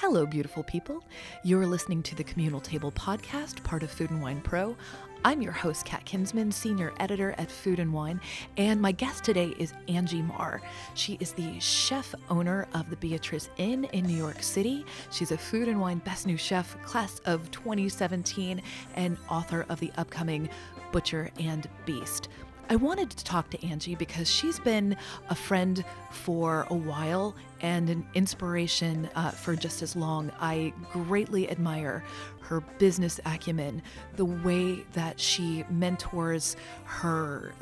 Hello, beautiful people. You're listening to the Communal Table podcast, part of Food & Wine Pro. I'm your host, Kat Kinsman, senior editor at Food & Wine, and my guest today is Angie Mar. She is the chef owner of the Beatrice Inn in New York City. She's a Food & Wine Best New Chef, class of 2017, and author of the upcoming Butcher and Beast. I wanted to talk to Angie because she's been a friend for a while and an inspiration for just as long. I greatly admire her business acumen, the way that she mentors her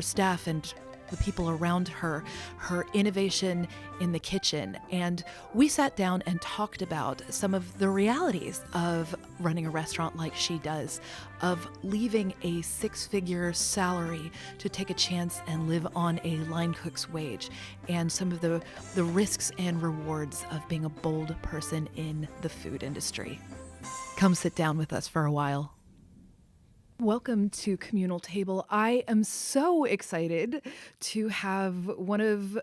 staff and the people around her, her innovation in the kitchen. And we sat down and talked about some of the realities of running a restaurant like she does, of leaving a six-figure salary to take a chance and live on a line cook's wage, and some of the risks and rewards of being a bold person in the food industry. Come sit down with us for a while. Welcome to Communal Table. I am so excited to have one of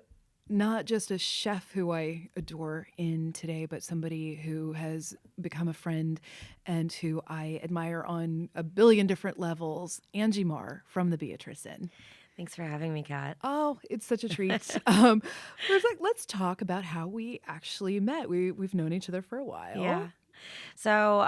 not just a chef who I adore in today, but somebody who has become a friend and who I admire on a billion different levels, Angie Mar from the Beatrice Inn. Thanks for having me, Kat. Oh, it's such a treat. Let's talk about how we actually met. We've known each other for a while. Yeah. So,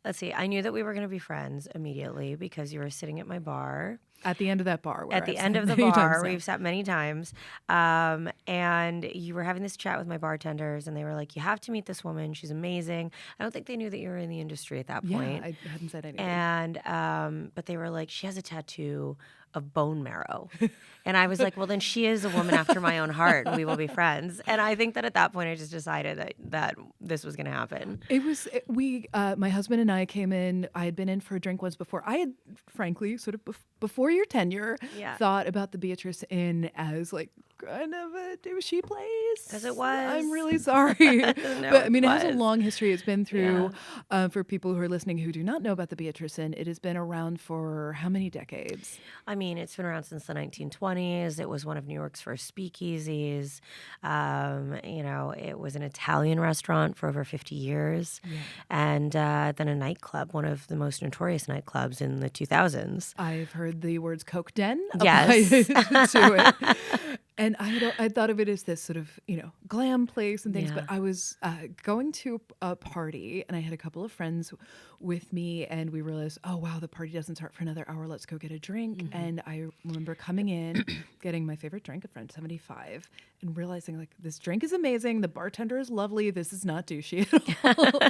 let's see. I knew that we were going to be friends immediately because you were sitting at my bar. At the end of that bar. At the end of the bar, we've sat many times. And you were having this chat with my bartenders, and they were like, you have to meet this woman. She's amazing. I don't think they knew that you were in the industry at that point. Yeah, I hadn't said anything. And, but they were like, she has a tattoo of bone marrow. And I was like, well, then she is a woman after my own heart, and we will be friends. And I think that at that point, I just decided that this was going to happen. My husband and I came in. I had been in for a drink once before. I had, frankly, sort of before your tenure, thought about the Beatrice Inn as like kind of a douchey place. As it was. I'm really sorry. No, but I mean, it has a long history. It's been through, for people who are listening who do not know about the Beatrice Inn, it has been around for how many decades? I mean, it's been around since the 1920s. It was one of New York's first speakeasies. It was an Italian restaurant for over 50 years. Yeah. And then a nightclub, one of the most notorious nightclubs in the 2000s. I've heard the words Coke Den yes. applied to it. And I thought of it as this sort of, glam place and things, but I was going to a party and I had a couple of friends with me and we realized, oh, wow, the party doesn't start for another hour. Let's go get a drink. Mm-hmm. And I remember coming in, getting my favorite drink, a French 75, and realizing like this drink is amazing. The bartender is lovely. This is not douchey at all.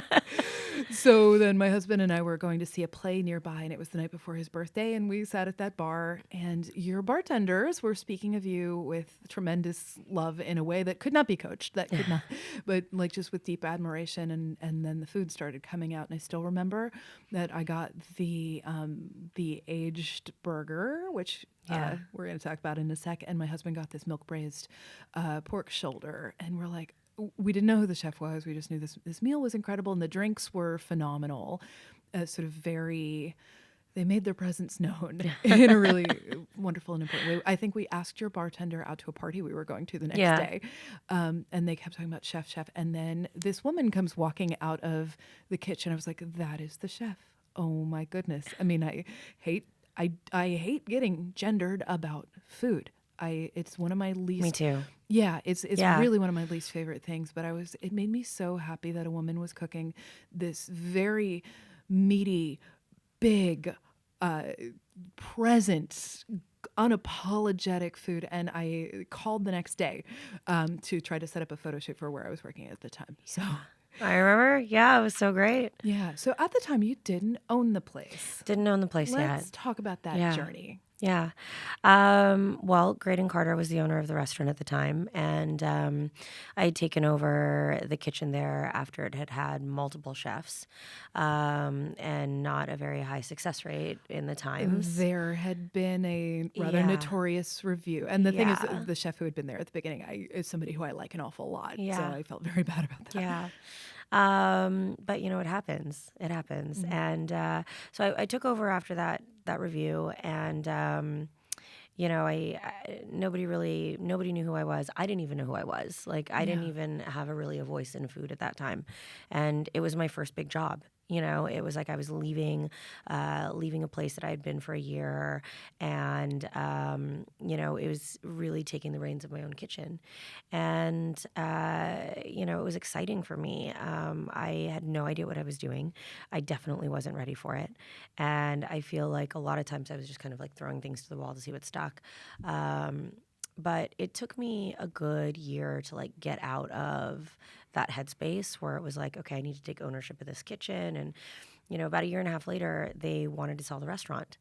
So then my husband and I were going to see a play nearby, and it was the night before his birthday, and we sat at that bar, and your bartenders were speaking of you with tremendous love in a way that could not be coached, but like just with deep admiration, and then the food started coming out, and I still remember that I got the aged burger, which we're going to talk about in a sec, and my husband got this milk braised pork shoulder, and we're like, we didn't know who the chef was. We just knew this meal was incredible, and the drinks were phenomenal. They made their presence known in a really wonderful and important way. I think we asked your bartender out to a party we were going to the next day, and they kept talking about chef. And then this woman comes walking out of the kitchen. I was like, that is the chef. Oh my goodness. I mean, I hate getting gendered about food. It's one of my least. Me too. Yeah, it's really one of my least favorite things. But it made me so happy that a woman was cooking this very meaty, big, present, unapologetic food. And I called the next day to try to set up a photo shoot for where I was working at the time. So. I remember. Yeah, it was so great. Yeah. So at the time, you didn't own the place. Didn't own the place yet. Let's talk about that journey. Yeah. Well, Graydon Carter was the owner of the restaurant at the time, and I had taken over the kitchen there after it had had multiple chefs and not a very high success rate in the times. There had been a rather notorious review. And the thing is, the chef who had been there at the beginning is somebody who I like an awful lot. Yeah. So I felt very bad about that. Yeah. But it happens. It happens. Mm-hmm. And so I took over after that review, and nobody knew who I was. I didn't even know who I was. Like, I didn't even have a voice in food at that time. And it was my first big job. It was like I was leaving a place that I had been for a year, and it was really taking the reins of my own kitchen, and it was exciting for me. I had no idea what I was doing. I definitely wasn't ready for it, and I feel like a lot of times I was just kind of like throwing things to the wall to see what stuck. But it took me a good year to like get out of that headspace where it was like, okay, I need to take ownership of this kitchen. And, about a year and a half later, they wanted to sell the restaurant.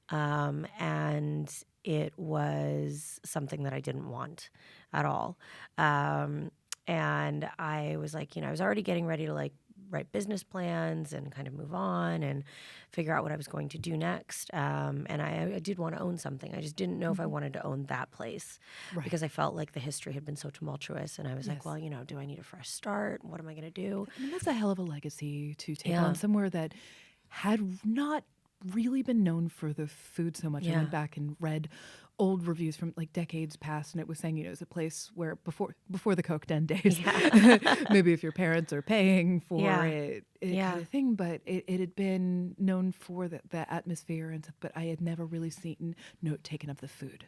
And it was something that I didn't want at all. And I was like, I was already getting ready to like write business plans and kind of move on and figure out what I was going to do next. And I did want to own something. I just didn't know if I wanted to own that place because I felt like the history had been so tumultuous. And I was like, well, do I need a fresh start? What am I going to do? I mean, that's a hell of a legacy to take on, somewhere that had not really been known for the food so much. I went back and read old reviews from like decades past, and it was saying, it's a place where before the Coke Den days, maybe if your parents are paying for it kind of thing, but it had been known for the atmosphere and stuff, but I had never really seen note taken of the food.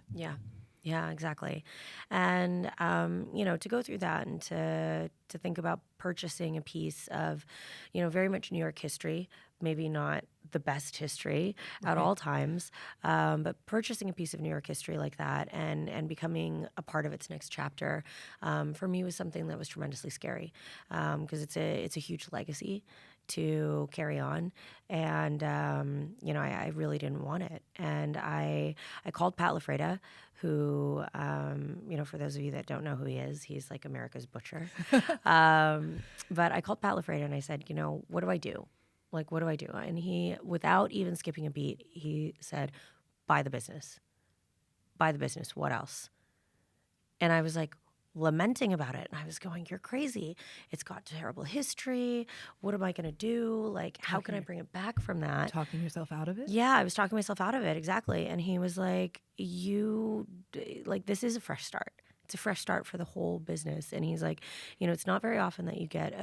Yeah, exactly. And, to go through that and to think about purchasing a piece of, very much New York history, maybe not the best history at all times, but purchasing a piece of New York history like that and becoming a part of its next chapter, for me was something that was tremendously scary, because it's a huge legacy to carry on. And, I really didn't want it. And I called Pat LaFreda, who, for those of you that don't know who he is, he's like America's butcher. But I called Pat LaFreda and I said, what do I do? Like, what do I do? And he, without even skipping a beat, he said, buy the business. Buy the business. What else? And I was like, lamenting about it. And I was going, you're crazy. It's got terrible history. What am I going to do? Like, how can I bring it back from that? Talking yourself out of it? Yeah, I was talking myself out of it. Exactly. And he was like, this is a fresh start. It's a fresh start for the whole business. And he's like, it's not very often that you get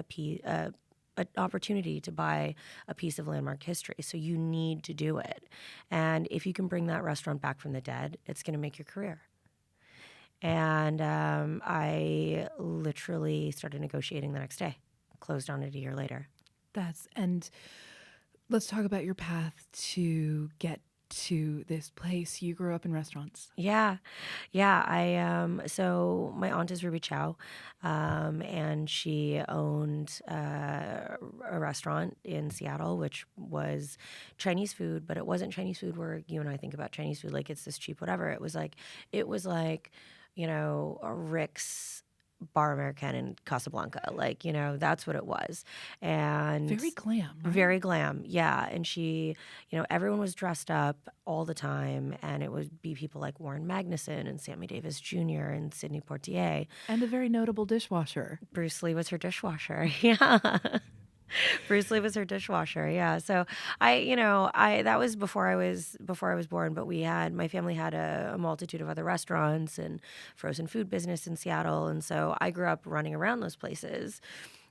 an opportunity to buy a piece of landmark history. So you need to do it. And if you can bring that restaurant back from the dead, it's going to make your career. And I literally started negotiating the next day, closed on it a year later. And let's talk about your path to get to this place. You grew up in restaurants. Yeah. So my aunt is Ruby Chow, and she owned a restaurant in Seattle, which was Chinese food, but it wasn't Chinese food where you and I think about Chinese food like it's this cheap whatever. It was like a Rick's Bar American in Casablanca. Like, that's what it was. And very glam, right? Very glam, yeah. And she, everyone was dressed up all the time, and it would be people like Warren Magnuson and Sammy Davis Jr. and Sidney Poitier. And a very notable dishwasher. Bruce Lee was her dishwasher, yeah. Bruce Lee was her dishwasher, yeah. So that was before I was born. But my family had a multitude of other restaurants and frozen food business in Seattle, and so I grew up running around those places,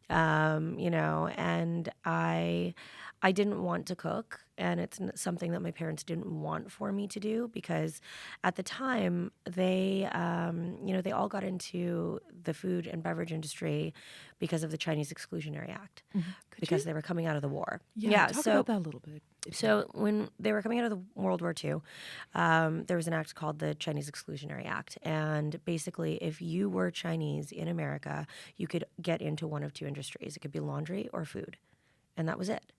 and I didn't want to cook, and it's something that my parents didn't want for me to do because at the time they all got into the food and beverage industry because of the Chinese Exclusionary Act, because they were coming out of the war. Yeah, talk about that a little bit. So when they were coming out of the World War II, there was an act called the Chinese Exclusionary Act. And basically, if you were Chinese in America, you could get into one of two industries. It could be laundry or food. And that was it.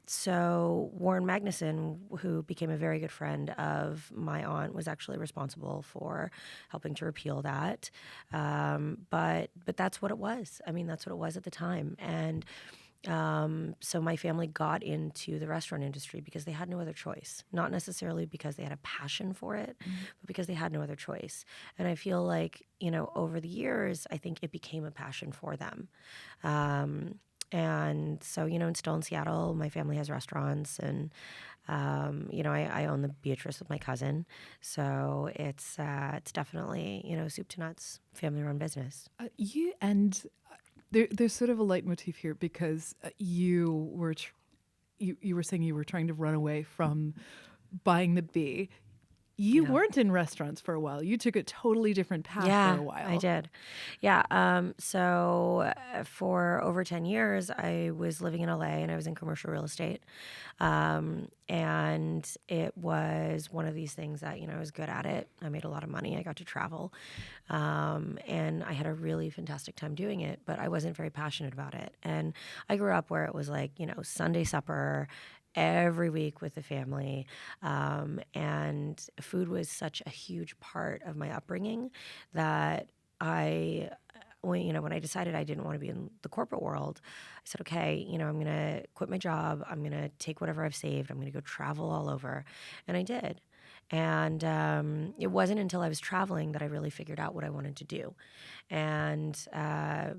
So Warren Magnuson, who became a very good friend of my aunt, was actually responsible for helping to repeal that. But that's what it was. I mean, that's what it was at the time. And so my family got into the restaurant industry because they had no other choice. Not necessarily because they had a passion for it, but because they had no other choice. And I feel like, over the years, I think it became a passion for them. And so, and still in Seattle, my family has restaurants, and I own the Beatrice with my cousin. So it's definitely, soup to nuts, family-run business. There's sort of a leitmotif here because you were you were saying you were trying to run away from buying the bee. You weren't in restaurants for a while. You took a totally different path for a while. I did. Yeah. For over 10 years, I was living in LA and I was in commercial real estate. And it was one of these things that, I was good at it. I made a lot of money. I got to travel. And I had a really fantastic time doing it, but I wasn't very passionate about it. And I grew up where it was like, Sunday supper every week with the family. And food was such a huge part of my upbringing that when I decided I didn't want to be in the corporate world, I said, okay, I'm going to quit my job. I'm going to take whatever I've saved. I'm going to go travel all over. And I did. And it wasn't until I was traveling that I really figured out what I wanted to do. And, I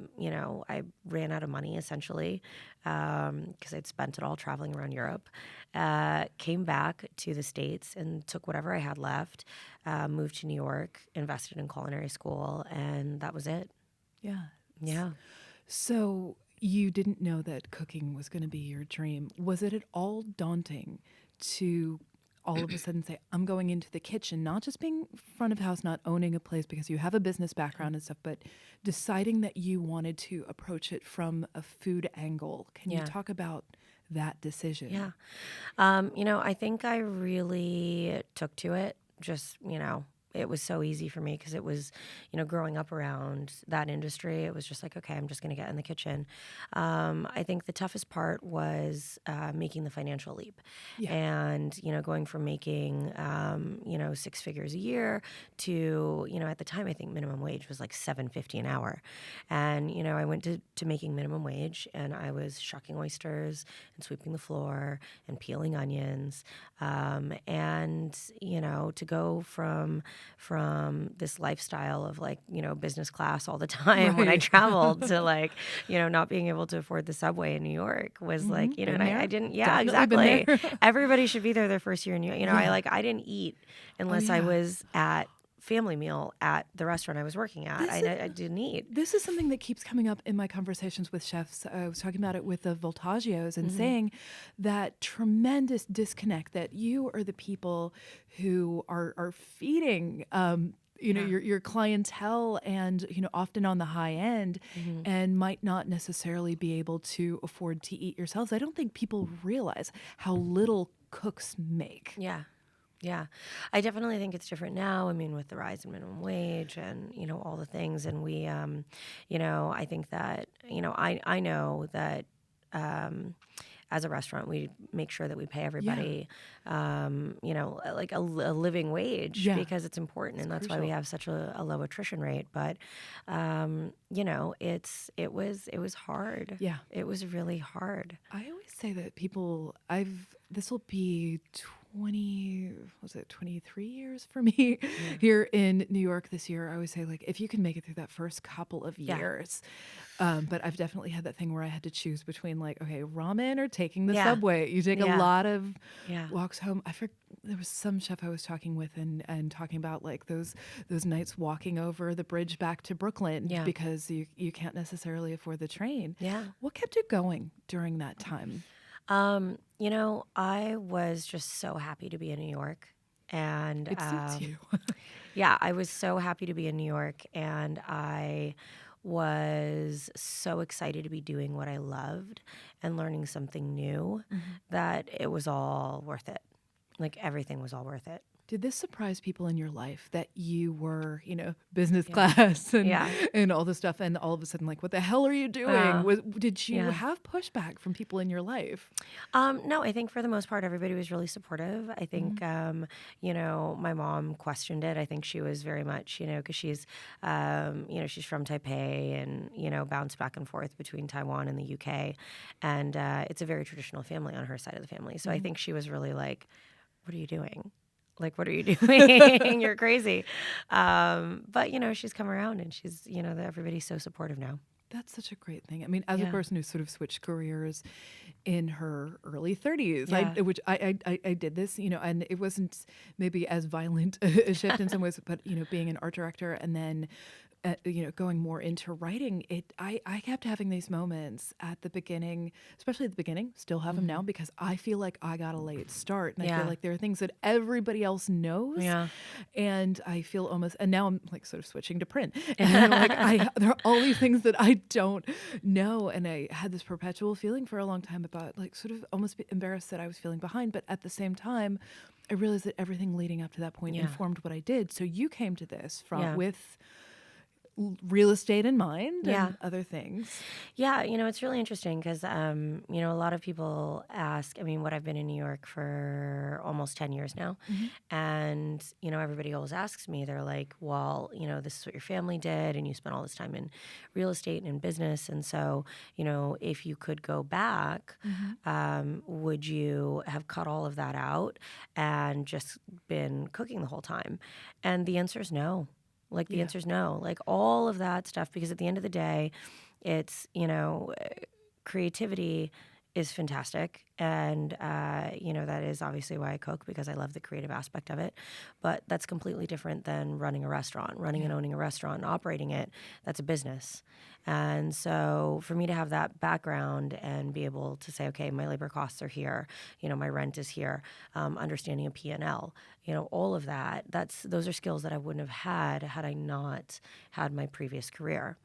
ran out of money essentially because I'd spent it all traveling around Europe. Came back to the States and took whatever I had left, moved to New York, invested in culinary school, and that was it. Yeah. Yeah. So you didn't know that cooking was going to be your dream. Was it at all daunting to all of a sudden say, I'm going into the kitchen, not just being front of house, not owning a place because you have a business background and stuff, but deciding that you wanted to approach it from a food angle? Can you talk about that decision? Yeah. I think I really took to it. Just, it was so easy for me because it was, growing up around that industry, it was just like, okay, I'm just going to get in the kitchen. I think the toughest part was making the financial leap. Yeah. And, going from making, 6 figures a year to, at the time, I think minimum wage was like $7.50 an hour. And, I went to making minimum wage, and I was shucking oysters and sweeping the floor and peeling onions. And, to go from this lifestyle of like, business class all the time when I traveled to like, not being able to afford the subway in New York was like, and I didn't, exactly. Everybody should be there their first year in New York. I didn't eat unless I was at family meal at the restaurant I was working at. I didn't eat. This is something that keeps coming up in my conversations with chefs. I was talking about it with the Voltaggios and saying that tremendous disconnect that you are the people who are feeding your clientele and, often on the high end and might not necessarily be able to afford to eat yourselves. I don't think people realize how little cooks make. Yeah. Yeah, I definitely think it's different now. I mean, with the rise in minimum wage and, all the things. And we, I think that, I know that as a restaurant, we make sure that we pay everybody, like a living wage because it's important. And that's why we have such a low attrition rate. But, it was hard. Yeah. It was really hard. I always say that this will be 23 years for me here in New York this year. I always say, like, if you can make it through that first couple of years, but I've definitely had that thing where I had to choose between like, okay, ramen or taking the subway. You take a lot of walks home. There was some chef I was talking with and talking about like those nights walking over the bridge back to Brooklyn because you can't necessarily afford the train. Yeah. What kept you going during that time? I was just so happy to be in New York, and it suits you. I was so happy to be in New York, and I was so excited to be doing what I loved and learning something new that it was all worth it. Like everything was all worth it. Did this surprise people in your life that you were, business class and all this stuff, and all of a sudden, like, what the hell are you doing? Did you have pushback from people in your life? No, I think for the most part, everybody was really supportive. I think, my mom questioned it. I think she was very much, because she's, she's from Taipei and, bounced back and forth between Taiwan and the UK. And it's a very traditional family on her side of the family. So I think she was really like, what are you doing? Like, what are you doing? You're crazy. But, she's come around and she's, everybody's so supportive now. That's such a great thing. I mean, as a Yeah. person who sort of switched careers in her early 30s, Yeah. I did this, and it wasn't maybe as violent a shift in some ways, but, being an art director and then, going more into writing, I kept having these moments at the beginning, especially at the beginning, still have them now, because I feel like I got a late start. And I feel Yeah. like there are things that everybody else knows. Yeah. And I feel almost, and now I'm like sort of switching to print. And I'm like, there are all these things that I don't know. And I had this perpetual feeling for a long time about like sort of almost embarrassed that I was feeling behind. But at the same time, I realized that everything leading up to that point Yeah. informed what I did. So you came to this Yeah. with real estate in mind Yeah. and other things. Yeah, it's really interesting because, a lot of people ask, I mean, what I've been in New York for almost 10 years now. And, everybody always asks me, they're like, well, this is what your family did and you spent all this time in real estate and in business. And so, if you could go back, would you have cut all of that out and just been cooking the whole time? And the answer is no. Like, the answer is no. Like, all of that stuff, because at the end of the day, it's, creativity is fantastic. And, that is obviously why I cook, because I love the creative aspect of it. But that's completely different than running a restaurant. Running and owning a restaurant and operating it, that's a business. And so for me to have that background and be able to say, okay, my labor costs are here, my rent is here, understanding a P&L, all of that, those are skills that I wouldn't have had I not had my previous career.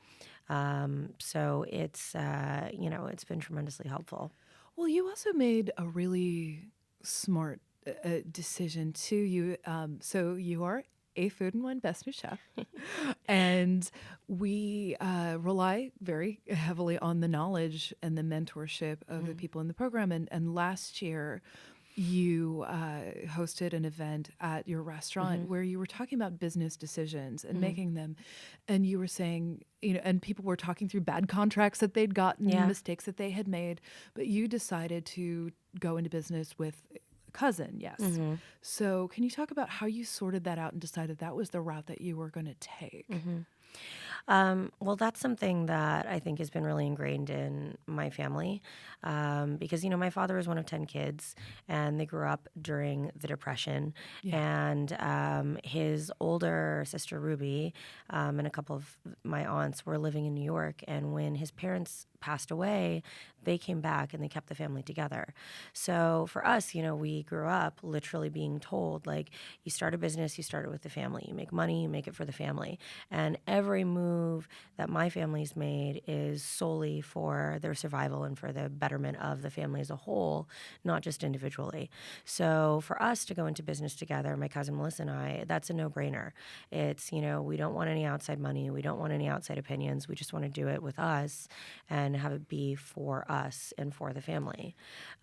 So it's, it's been tremendously helpful. Well, you also made a really smart decision too. So you are a Food and Wine Best New Chef, and we rely very heavily on the knowledge and the mentorship of the people in the program. And last year, you hosted an event at your restaurant where you were talking about business decisions and making them, and you were saying, and people were talking through bad contracts that they'd gotten, mistakes that they had made, but you decided to go into business with a cousin, yes. So can you talk about how you sorted that out and decided that was the route that you were going to take? Well, that's something that I think has been really ingrained in my family, because, my father was one of 10 kids, and they grew up during the Depression. And his older sister, Ruby, and a couple of my aunts were living in New York. And when his parents passed away, they came back and they kept the family together. So for us, we grew up literally being told, like, you start a business, you start it with the family. You make money, you make it for the family. And every move that my family's made is solely for their survival and for the betterment of the family as a whole, not just individually. So for us to go into business together, my cousin Melissa and I, that's a no-brainer. It's, we don't want any outside money. We don't want any outside opinions. We just want to do it with us and have it be for us and for the family.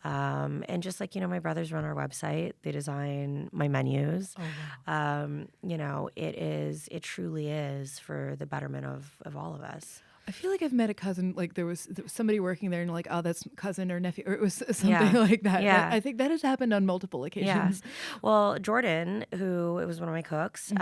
And just like, my brothers run our website, they design my menus. Oh, wow. It truly is for the betterment of all of us. I feel like I've met a cousin, like there was somebody working there and like, oh, that's cousin or nephew, or it was something like that. Yeah. I think that has happened on multiple occasions. Yeah. Well, Jordan, who was one of my cooks,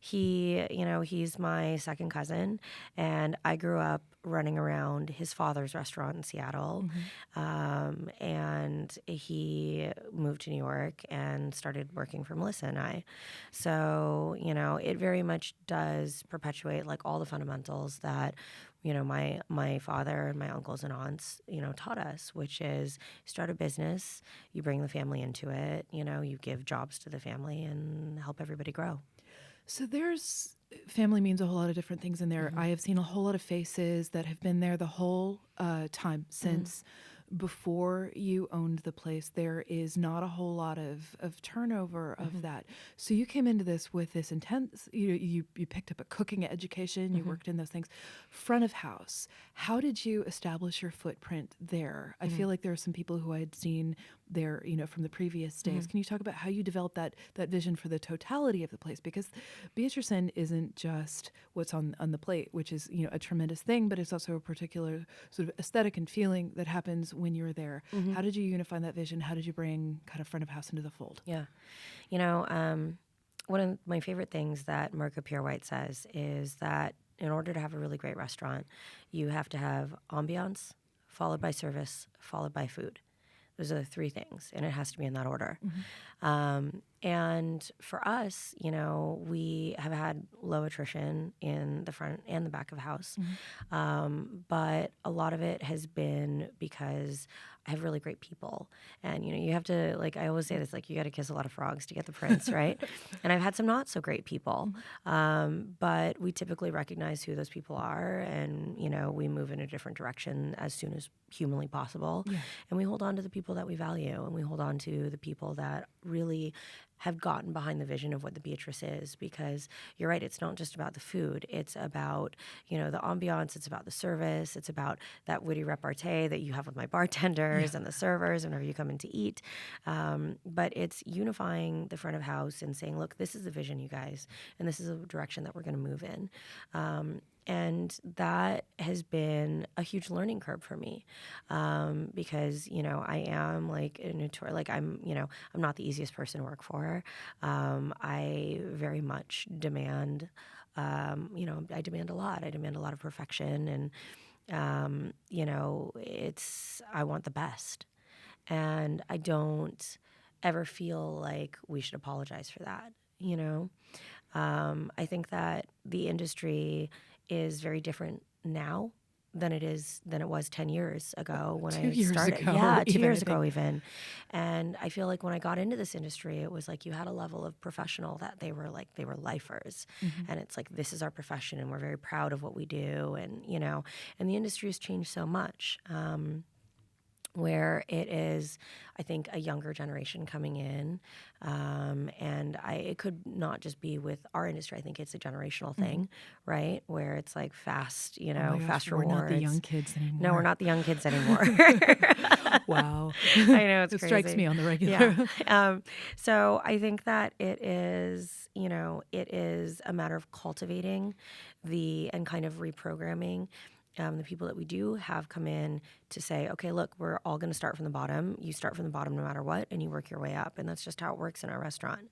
he's my second cousin, and I grew up running around his father's restaurant in Seattle. And he moved to New York and started working for Melissa and I. So, it very much does perpetuate like all the fundamentals that, my father and my uncles and aunts, taught us, which is start a business, you bring the family into it, you give jobs to the family and help everybody grow. So family means a whole lot of different things in there. I have seen a whole lot of faces that have been there the whole time since before you owned the place. There is not a whole lot of turnover of that. So you came into this with this intense, you picked up a cooking education, you worked in those things. Front of house, how did you establish your footprint there? I feel like there are some people who I had seen there, from the previous days. Can you talk about how you developed that vision for the totality of the place? Because Beatrice Inn isn't just what's on the plate, which is, a tremendous thing, but it's also a particular sort of aesthetic and feeling that happens when you're there. How did you unify that vision? How did you bring kind of front of house into the fold? Yeah. One of my favorite things that Mirka Pierre-White says is that in order to have a really great restaurant, you have to have ambiance, followed by service, followed by food. Those are the three things, and it has to be in that order. And for us, we have had low attrition in the front and the back of the house. But a lot of it has been because I have really great people. And, you have to, like, I always say this, like, you got to kiss a lot of frogs to get the prince, right? And I've had some not so great people. But we typically recognize who those people are, and, we move in a different direction as soon as humanly possible. And we hold on to the people that we value, and we hold on to the people that really have gotten behind the vision of what the Beatrice is, because you're right, it's not just about the food. It's about, the ambiance. It's about the service. It's about that witty repartee that you have with my bartenders and the servers whenever you come in to eat. But it's unifying the front of house and saying, look, this is the vision, you guys, and this is the direction that we're going to move in. And that has been a huge learning curve for me, because, I am like I'm not the easiest person to work for. I very much demand, I demand a lot. I demand a lot of perfection, and, I want the best. And I don't ever feel like we should apologize for that, I think that the industry is very different now than it was 10 years ago when I started. Yeah, 2 years ago even. And I feel like when I got into this industry, it was like you had a level of professional that they were lifers. And it's like, this is our profession and we're very proud of what we do. And, and the industry has changed so much. Where it is, I think, a younger generation coming in. And it could not just be with our industry. I think it's a generational thing, right? Where it's like fast, fast rewards. We're not the young kids anymore. No, we're not the young kids anymore. Wow. I know, it's it crazy. Strikes me on the regular. Yeah. So I think that it is a matter of cultivating and kind of reprogramming the people that we do have come in to say, okay, look, we're all going to start from the bottom. You start from the bottom no matter what, and you work your way up. And that's just how it works in our restaurant.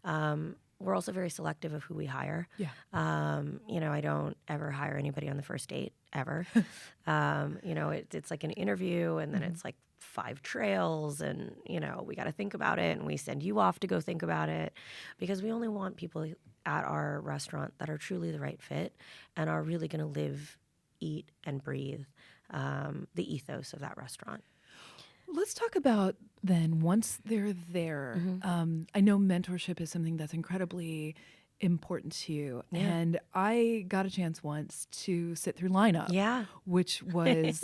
We're also very selective of who we hire. Yeah. I don't ever hire anybody on the first date, ever. It's like an interview, and then it's like 5 trails, and, we got to think about it, and we send you off to go think about it, because we only want people at our restaurant that are truly the right fit and are really going to live, eat, and breathe the ethos of that restaurant. Let's talk about then, once they're there, I know mentorship is something that's incredibly important to you. Yeah. And I got a chance once to sit through lineup, which was,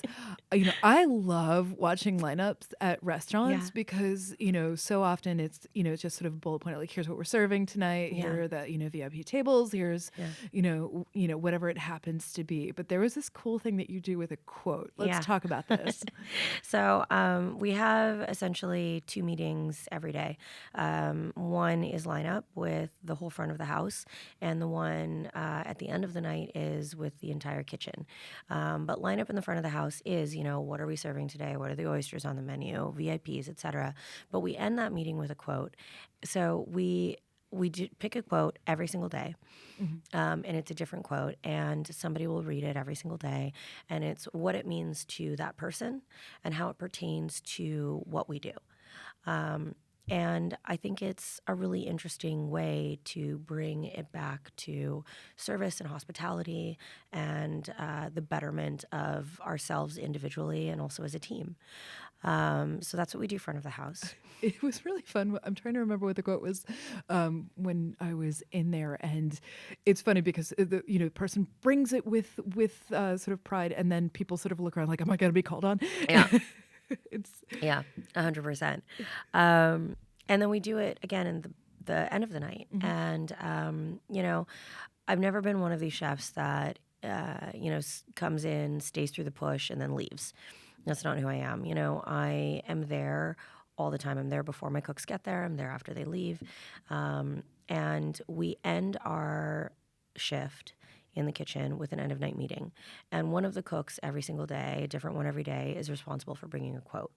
I love watching lineups at restaurants because, so often it's just sort of bullet point, like, here's what we're serving tonight. Here are the, VIP tables. Here's, whatever it happens to be. But there was this cool thing that you do with a quote. Let's talk about this. So we have essentially 2 meetings every day. One is lineup with the whole front of the house. And the one at the end of the night is with the entire kitchen. But lineup in the front of the house is, what are we serving today? What are the oysters on the menu? VIPs, etc. But we end that meeting with a quote. So we pick a quote every single day, and it's a different quote, and somebody will read it every single day, and it's what it means to that person and how it pertains to what we do. And I think it's a really interesting way to bring it back to service and hospitality and the betterment of ourselves individually and also as a team. So that's what we do front of the house. It was really fun. I'm trying to remember what the quote was when I was in there. And it's funny because the person brings it with sort of pride, and then people sort of look around like, am I going to be called on? Yeah. 100%. And then we do it again in the end of the night. And, I've never been one of these chefs that, comes in, stays through the push, and then leaves. That's not who I am. I am there all the time. I'm there before my cooks get there. I'm there after they leave. And we end our shift in the kitchen with an end of night meeting. And one of the cooks every single day, a different one every day, is responsible for bringing a quote.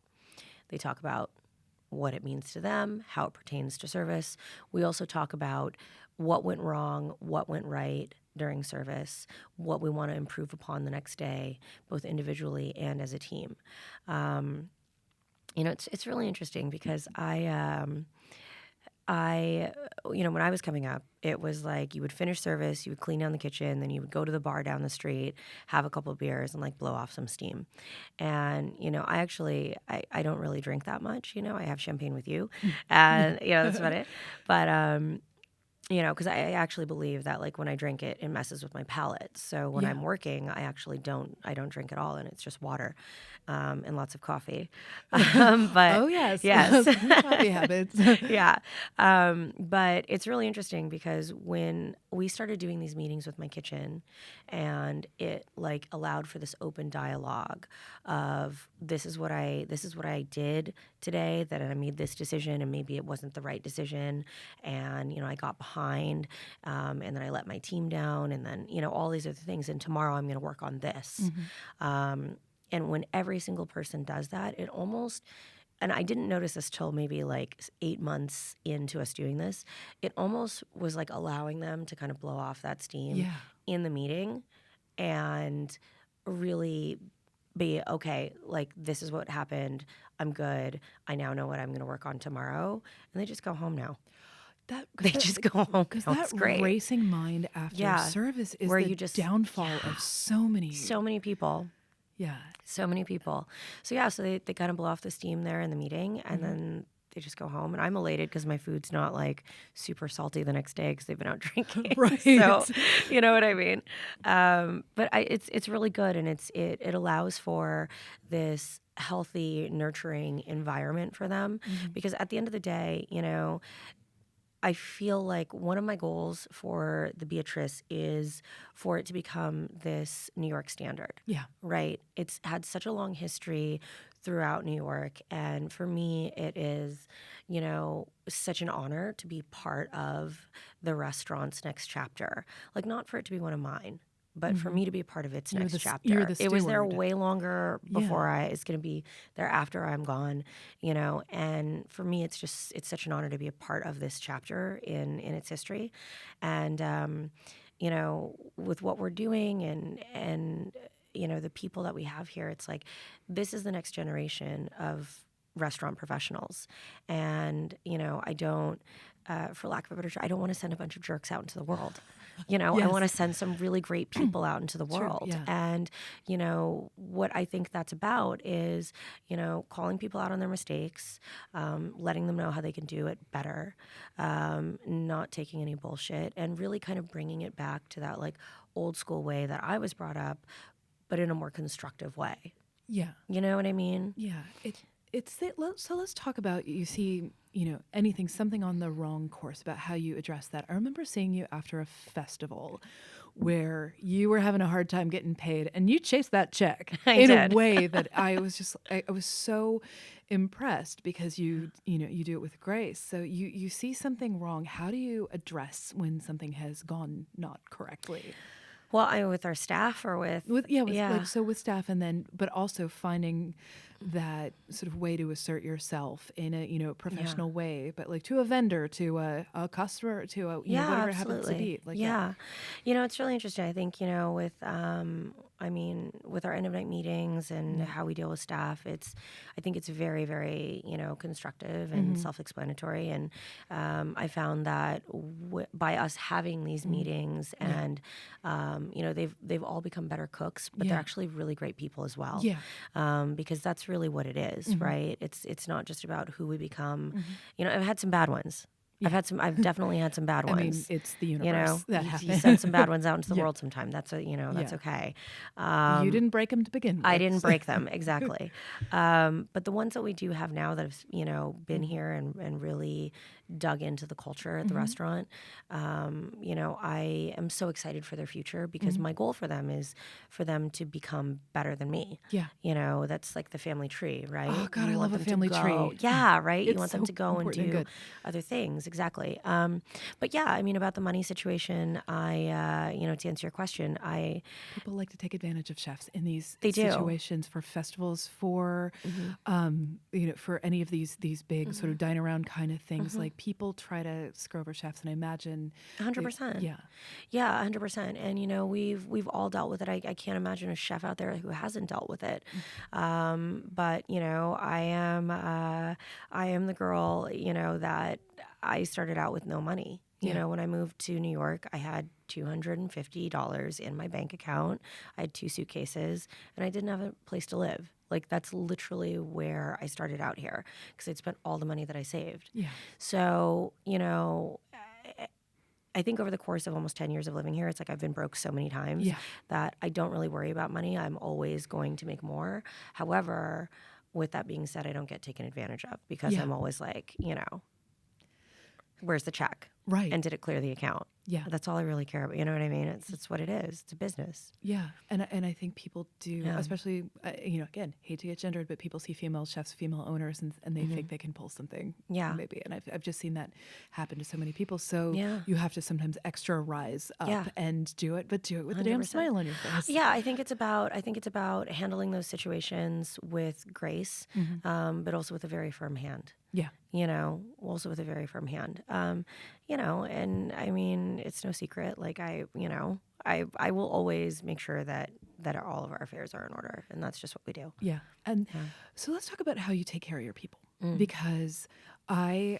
They talk about what it means to them, how it pertains to service. We also talk about what went wrong, what went right during service, what we want to improve upon the next day, both individually and as a team. It's really interesting because when I was coming up, it was like you would finish service, you would clean down the kitchen, then you would go to the bar down the street, have a couple of beers, and like blow off some steam. And I don't really drink that much. I have champagne with you, and that's about it. But because I actually believe that like when I drink it, it messes with my palate. So when I'm working, I don't drink at all, and it's just water and lots of coffee. But oh yes, coffee habits. Yeah. But it's really interesting because when we started doing these meetings with my kitchen, and it like allowed for this open dialogue of this is what I did today, that I made this decision and maybe it wasn't the right decision, and I got behind, and then I let my team down, and then all these other things, and tomorrow I'm going to work on this. And when every single person does that, it almost, and I didn't notice this till maybe like 8 months into us doing this, it almost was like allowing them to kind of blow off that steam in the meeting and really be, okay, like this is what happened. I'm good. I now know what I'm going to work on tomorrow. And they just go home now. They just go home. Because It's that great. racing mind after service is where the you just downfall of so many people. Yeah. So many people. So they kind of blow off the steam there in the meeting, and then they just go home. And I'm elated because my food's not like super salty the next day because they've been out drinking. Right. So you know what I mean? But it's really good, and it allows for this healthy, nurturing environment for them, because at the end of the day, I feel like one of my goals for the Beatrice is for it to become this New York standard. Yeah. Right? It's had such a long history throughout New York. And for me, it is, such an honor to be part of the restaurant's next chapter. Like, not for it to be one of mine, but for me to be a part of its next chapter. You're the It was there steward. way longer before it's going to be there after I'm gone, and for me, it's such an honor to be a part of this chapter in its history. And, with what we're doing and the people that we have here, it's like, this is the next generation of restaurant professionals. And, I don't, for lack of a better term, I don't want to send a bunch of jerks out into the world. I want to send some really great people out into the world. Yeah. And, what I think that's about is, calling people out on their mistakes, letting them know how they can do it better, not taking any bullshit, and really kind of bringing it back to that like old school way that I was brought up, but in a more constructive way. Yeah. You know what I mean? Yeah. So let's talk about, you see, something on the wrong course, about how you address that. I remember seeing you after a festival where you were having a hard time getting paid, and you chased that check in a way that I was so impressed, because you do it with grace. So you see something wrong. How do you address when something has gone not correctly? Well, with our staff or with staff, and then, but also finding that sort of way to assert yourself in a professional way, but like to a vendor, to a customer, to whatever it happens to be. Like, it's really interesting. I think with our end of night meetings and how we deal with staff, I think it's very, very constructive and self-explanatory. And I found that by us having these meetings, and they've all become better cooks, but they're actually really great people as well. Yeah. Because that's really what it is, right? It's not just about who we become. I've had some bad ones. Yeah. I've definitely had some bad ones. I mean, it's the universe that happens. You send some bad ones out into the world sometime. That's okay. You didn't break them to begin with. I didn't break them, exactly. But the ones that we do have now that have, been here and really dug into the culture at the restaurant, I am so excited for their future, because my goal for them is for them to become better than me. Yeah. That's like the family tree, right? Oh God, I love a family tree. Yeah, right? It's you want them to go and do good. other things. exactly. But yeah, I mean, about the money situation, to answer your question, People like to take advantage of chefs in these They do. situations for festivals, for for any of these big sort of dine around kind of things. Like people try to screw over chefs, and I imagine 100%. Yeah. Yeah, 100%. And we've all dealt with it. I can't imagine a chef out there who hasn't dealt with it. But I am the girl, that I started out with no money. When I moved to New York, I had $250 in my bank account. I had 2 suitcases, and I didn't have a place to live. Like, that's literally where I started out here, because I'd spent all the money that I saved. Yeah. So, I think over the course of almost 10 years of living here, it's like I've been broke so many times that I don't really worry about money. I'm always going to make more. However, with that being said, I don't get taken advantage of, because I'm always like, where's the check? Right. And did it clear the account? Yeah. That's all I really care about. You know what I mean? It's what it is. It's a business. Yeah. And I think people do, especially, again, hate to get gendered, but people see female chefs, female owners, and they think they can pull something. Yeah. Maybe. And I've just seen that happen to so many people. So Yeah. you have to sometimes extra rise up and do it, but do it with a damn 100%. smile on your face. Yeah, I think it's about handling those situations with grace, but also with a very firm hand. Yeah. Also with a very firm hand. And I mean, it's no secret. Like I will always make sure that all of our affairs are in order, and that's just what we do. Yeah. And so let's talk about how you take care of your people, because I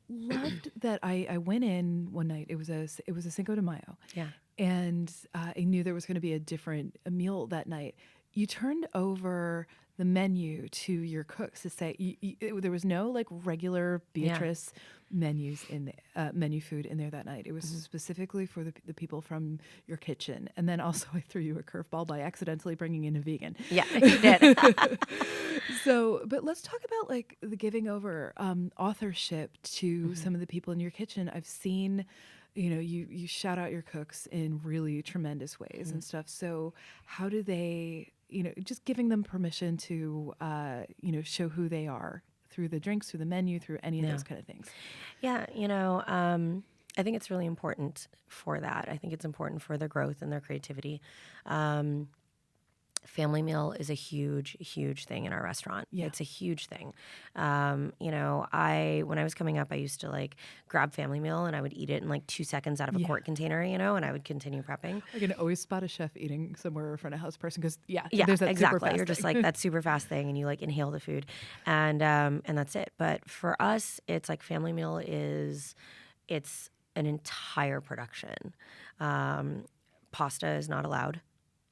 loved that I went in one night. It was a Cinco de Mayo. Yeah. And I knew there was going to be a meal that night. You turned over the menu to your cooks to say there was no like regular Beatrice menus in the menu food in there that night. It was specifically for the people from your kitchen. And then also I threw you a curveball by accidentally bringing in a vegan. Yeah, you did. So, but let's talk about like the giving over authorship to some of the people in your kitchen. I've seen, you shout out your cooks in really tremendous ways and stuff. So how do they, just giving them permission to, show who they are through the drinks, through the menu, through any of those kind of things? Yeah, I think it's really important for that. I think it's important for their growth and their creativity. Family meal is a huge, huge thing in our restaurant. Yeah. It's a huge thing. When I was coming up, I used to like grab family meal and I would eat it in like 2 seconds out of a quart container, and I would continue prepping. I can always spot a chef eating somewhere in front of a house person because there's that exactly. Super fast You're just like that super fast thing, and you like inhale the food, and that's it. But for us, it's like family meal it's an entire production. Pasta is not allowed.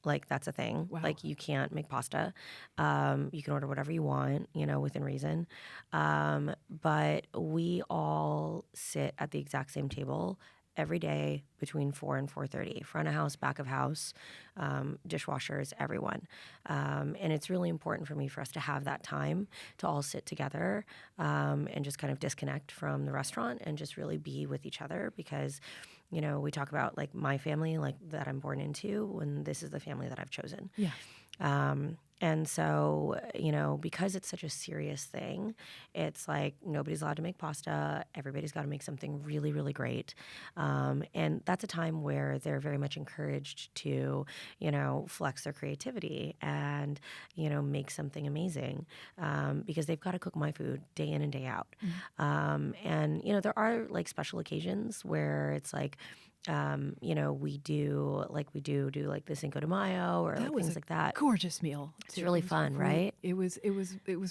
Like, that's a thing. Wow. Like, you can't make pasta. You can order whatever you want, within reason. But we all sit at the exact same table every day between 4 and 4:30. Front of house, back of house, dishwashers, everyone. And it's really important for us to have that time to all sit together and just kind of disconnect from the restaurant and just really be with each other, because we talk about like my family, like that I'm born into, and this is the family that I've chosen. Yeah. And so, because it's such a serious thing, it's like nobody's allowed to make pasta. Everybody's got to make something really, really great. And that's a time where they're very much encouraged to, flex their creativity and, make something amazing, because they've got to cook my food day in and day out. And, there are like special occasions where it's like, we do like the Cinco de Mayo or like things like that. Gorgeous meal. It's really fun, right? It was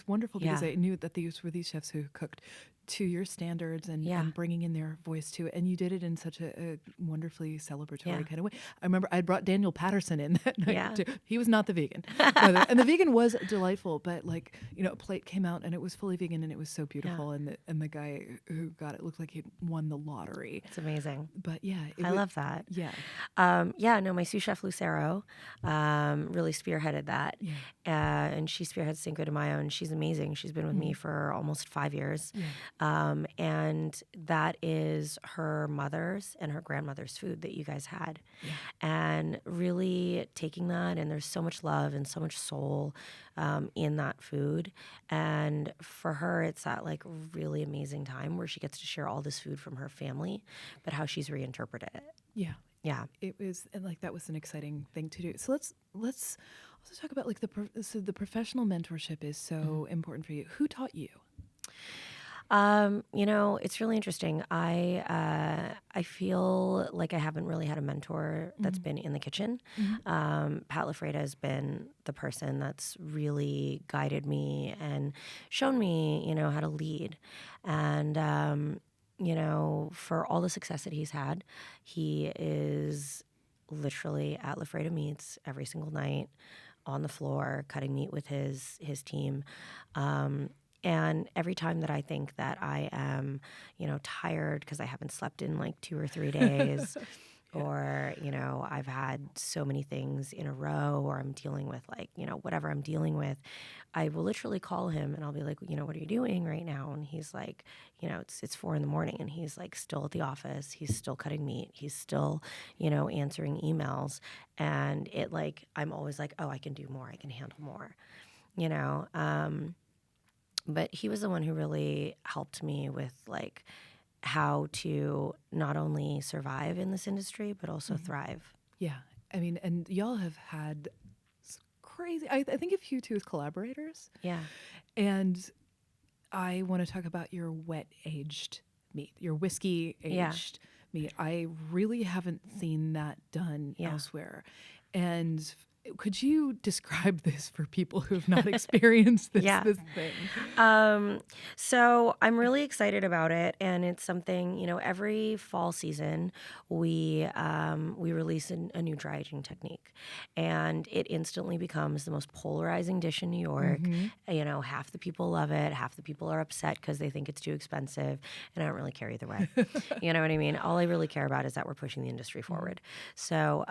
wonderful because I knew that these were these chefs who cooked to your standards and bringing in their voice to it. And you did it in such a wonderfully celebratory kind of way. I remember I brought Daniel Patterson in that night too. He was not the vegan. And the vegan was delightful, but like, a plate came out and it was fully vegan and it was so beautiful. Yeah. And the guy who got it looked like he'd won the lottery. It's amazing. But yeah. I love that. Yeah. My sous chef Lucero really spearheaded that. Yeah. And she spearheads Cinco de Mayo, and she's amazing. She's been with me for almost 5 years. Yeah. And that is her mother's and her grandmother's food that you guys had. Yeah. And really taking that, and there's so much love and so much soul in that food. And for her, it's that like really amazing time where she gets to share all this food from her family, but how she's reinterpreted it. Yeah. Yeah. It was, and like that was an exciting thing to do. So let's also talk about like the professional mentorship is so important for you. Who taught you? It's really interesting. I feel like I haven't really had a mentor that's been in the kitchen. Pat LaFreda has been the person that's really guided me and shown me, how to lead. And for all the success that he's had, he is literally at LaFreda Meats every single night on the floor, cutting meat with his team. And every time that I think that I am, tired because I haven't slept in like 2 or 3 days, or, I've had so many things in a row, or I'm dealing with like, whatever I'm dealing with, I will literally call him and I'll be like, what are you doing right now? And he's like, it's 4 a.m. and he's like still at the office. He's still cutting meat. He's still, answering emails. And it like, I'm always like, oh, I can do more. I can handle more, But he was the one who really helped me with like how to not only survive in this industry, but also thrive. Yeah. I mean, and y'all have had crazy, I think of you two as collaborators. Yeah. And I want to talk about your wet aged meat, your whiskey aged meat. I really haven't seen that done elsewhere. And could you describe this for people who have not experienced this thing? So I'm really excited about it, and it's something, every fall season we release a new dry aging technique, and it instantly becomes the most polarizing dish in New York. Half the people love it, half the people are upset because they think it's too expensive, and I don't really care either way. You know what I mean? All I really care about is that we're pushing the industry forward. So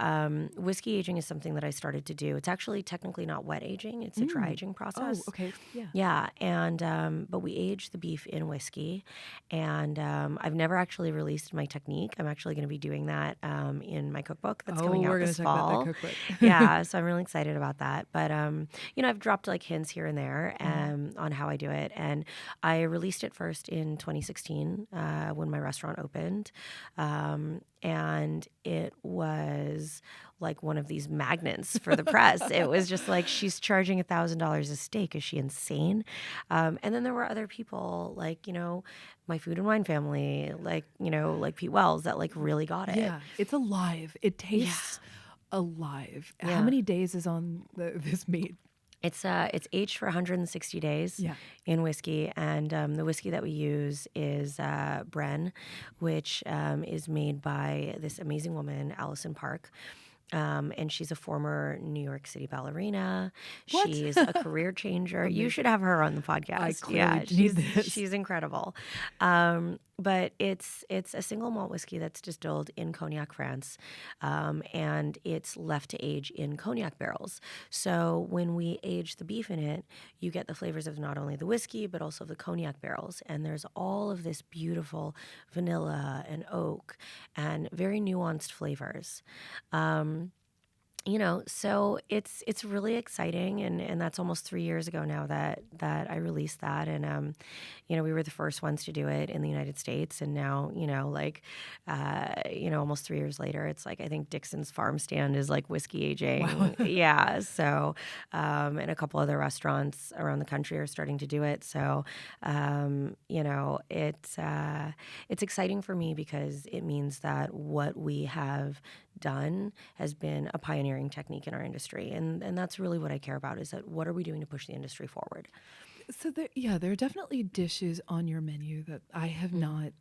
whiskey aging is something that I started to do. It's actually technically not wet aging; it's a dry aging process. Oh, okay, yeah. And but we age the beef in whiskey, and I've never actually released my technique. I'm actually going to be doing that in my cookbook that's coming out this fall. About that cookbook. Yeah, so I'm really excited about that. But I've dropped like hints here and there on how I do it, and I released it first in 2016 when my restaurant opened, and it was like one of these magnets for the press. It was just like, she's charging $1,000 a steak. Is she insane? And then there were other people like, my Food and Wine family, like Pete Wells, that like really got it. Yeah, it's alive. It tastes alive. How many days is on this meat? It's aged for 160 days in whiskey, and the whiskey that we use is Bren, which is made by this amazing woman, Allison Park. And she's a former New York City ballerina. What? She's a career changer. You should have her on the podcast. I clearly need this. She's incredible. But it's a single malt whiskey that's distilled in Cognac, France, and it's left to age in Cognac barrels. So when we age the beef in it, you get the flavors of not only the whiskey, but also the Cognac barrels. And there's all of this beautiful vanilla and oak and very nuanced flavors. So it's really exciting, and that's almost 3 years ago now that I released that, and we were the first ones to do it in the United States, and now almost 3 years later, it's like I think Dixon's Farm Stand is like whiskey aging. Wow. Yeah, so and a couple other restaurants around the country are starting to do it. So it's exciting for me because it means that what we have done has been a pioneering technique in our industry, and that's really what I care about, is that what are we doing to push the industry forward. So there are definitely dishes on your menu that I have not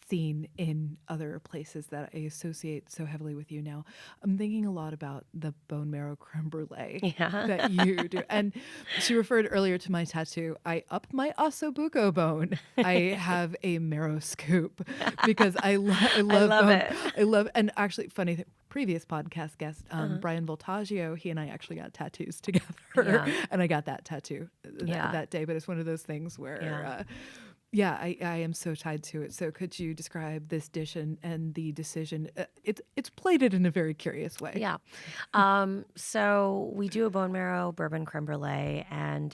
seen in other places that I associate so heavily with you now. I'm thinking a lot about the bone marrow creme brulee that you do. And she referred earlier to my tattoo. I upped my ossobuco bone. I have a marrow scoop because I love bone. It. I love, and actually funny thing, previous podcast guest, Brian Voltaggio, he and I actually got tattoos together, and I got that tattoo that day. But it's one of those things where Yeah, I am so tied to it. So could you describe this dish and the decision? It's plated in a very curious way. Yeah. So we do a bone marrow bourbon creme brulee. And,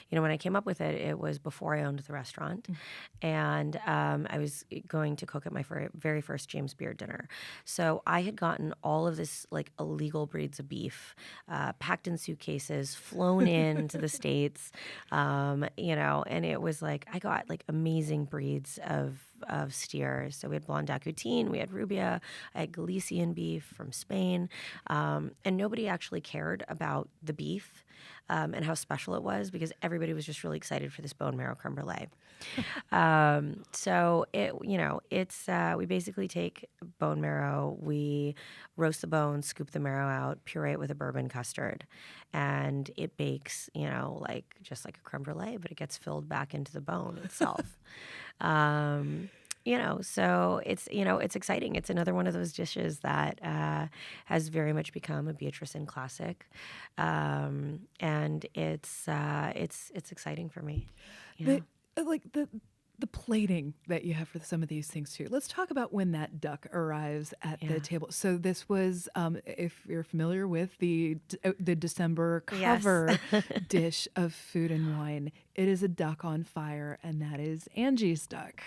when I came up with it, it was before I owned the restaurant. And I was going to cook at my very first James Beard dinner. So I had gotten all of this like illegal breeds of beef packed in suitcases, flown into the States, and it was like I got like amazing breeds of steers. So we had blonde acumen, we had rubia, I had Galician beef from Spain, and nobody actually cared about the beef and how special it was because everybody was just really excited for this bone marrow creme brulee. So we basically take bone marrow, we roast the bones, scoop the marrow out, puree it with a bourbon custard, and it bakes, just like a creme brulee, but it gets filled back into the bone itself. So it's exciting. It's another one of those dishes that has very much become a Beatrice Inn classic, and it's exciting for me. The plating that you have for some of these things too. Let's talk about when that duck arrives at the table. So this was, if you're familiar with the December cover dish of Food and Wine, it is a duck on fire, and that is Angie's duck.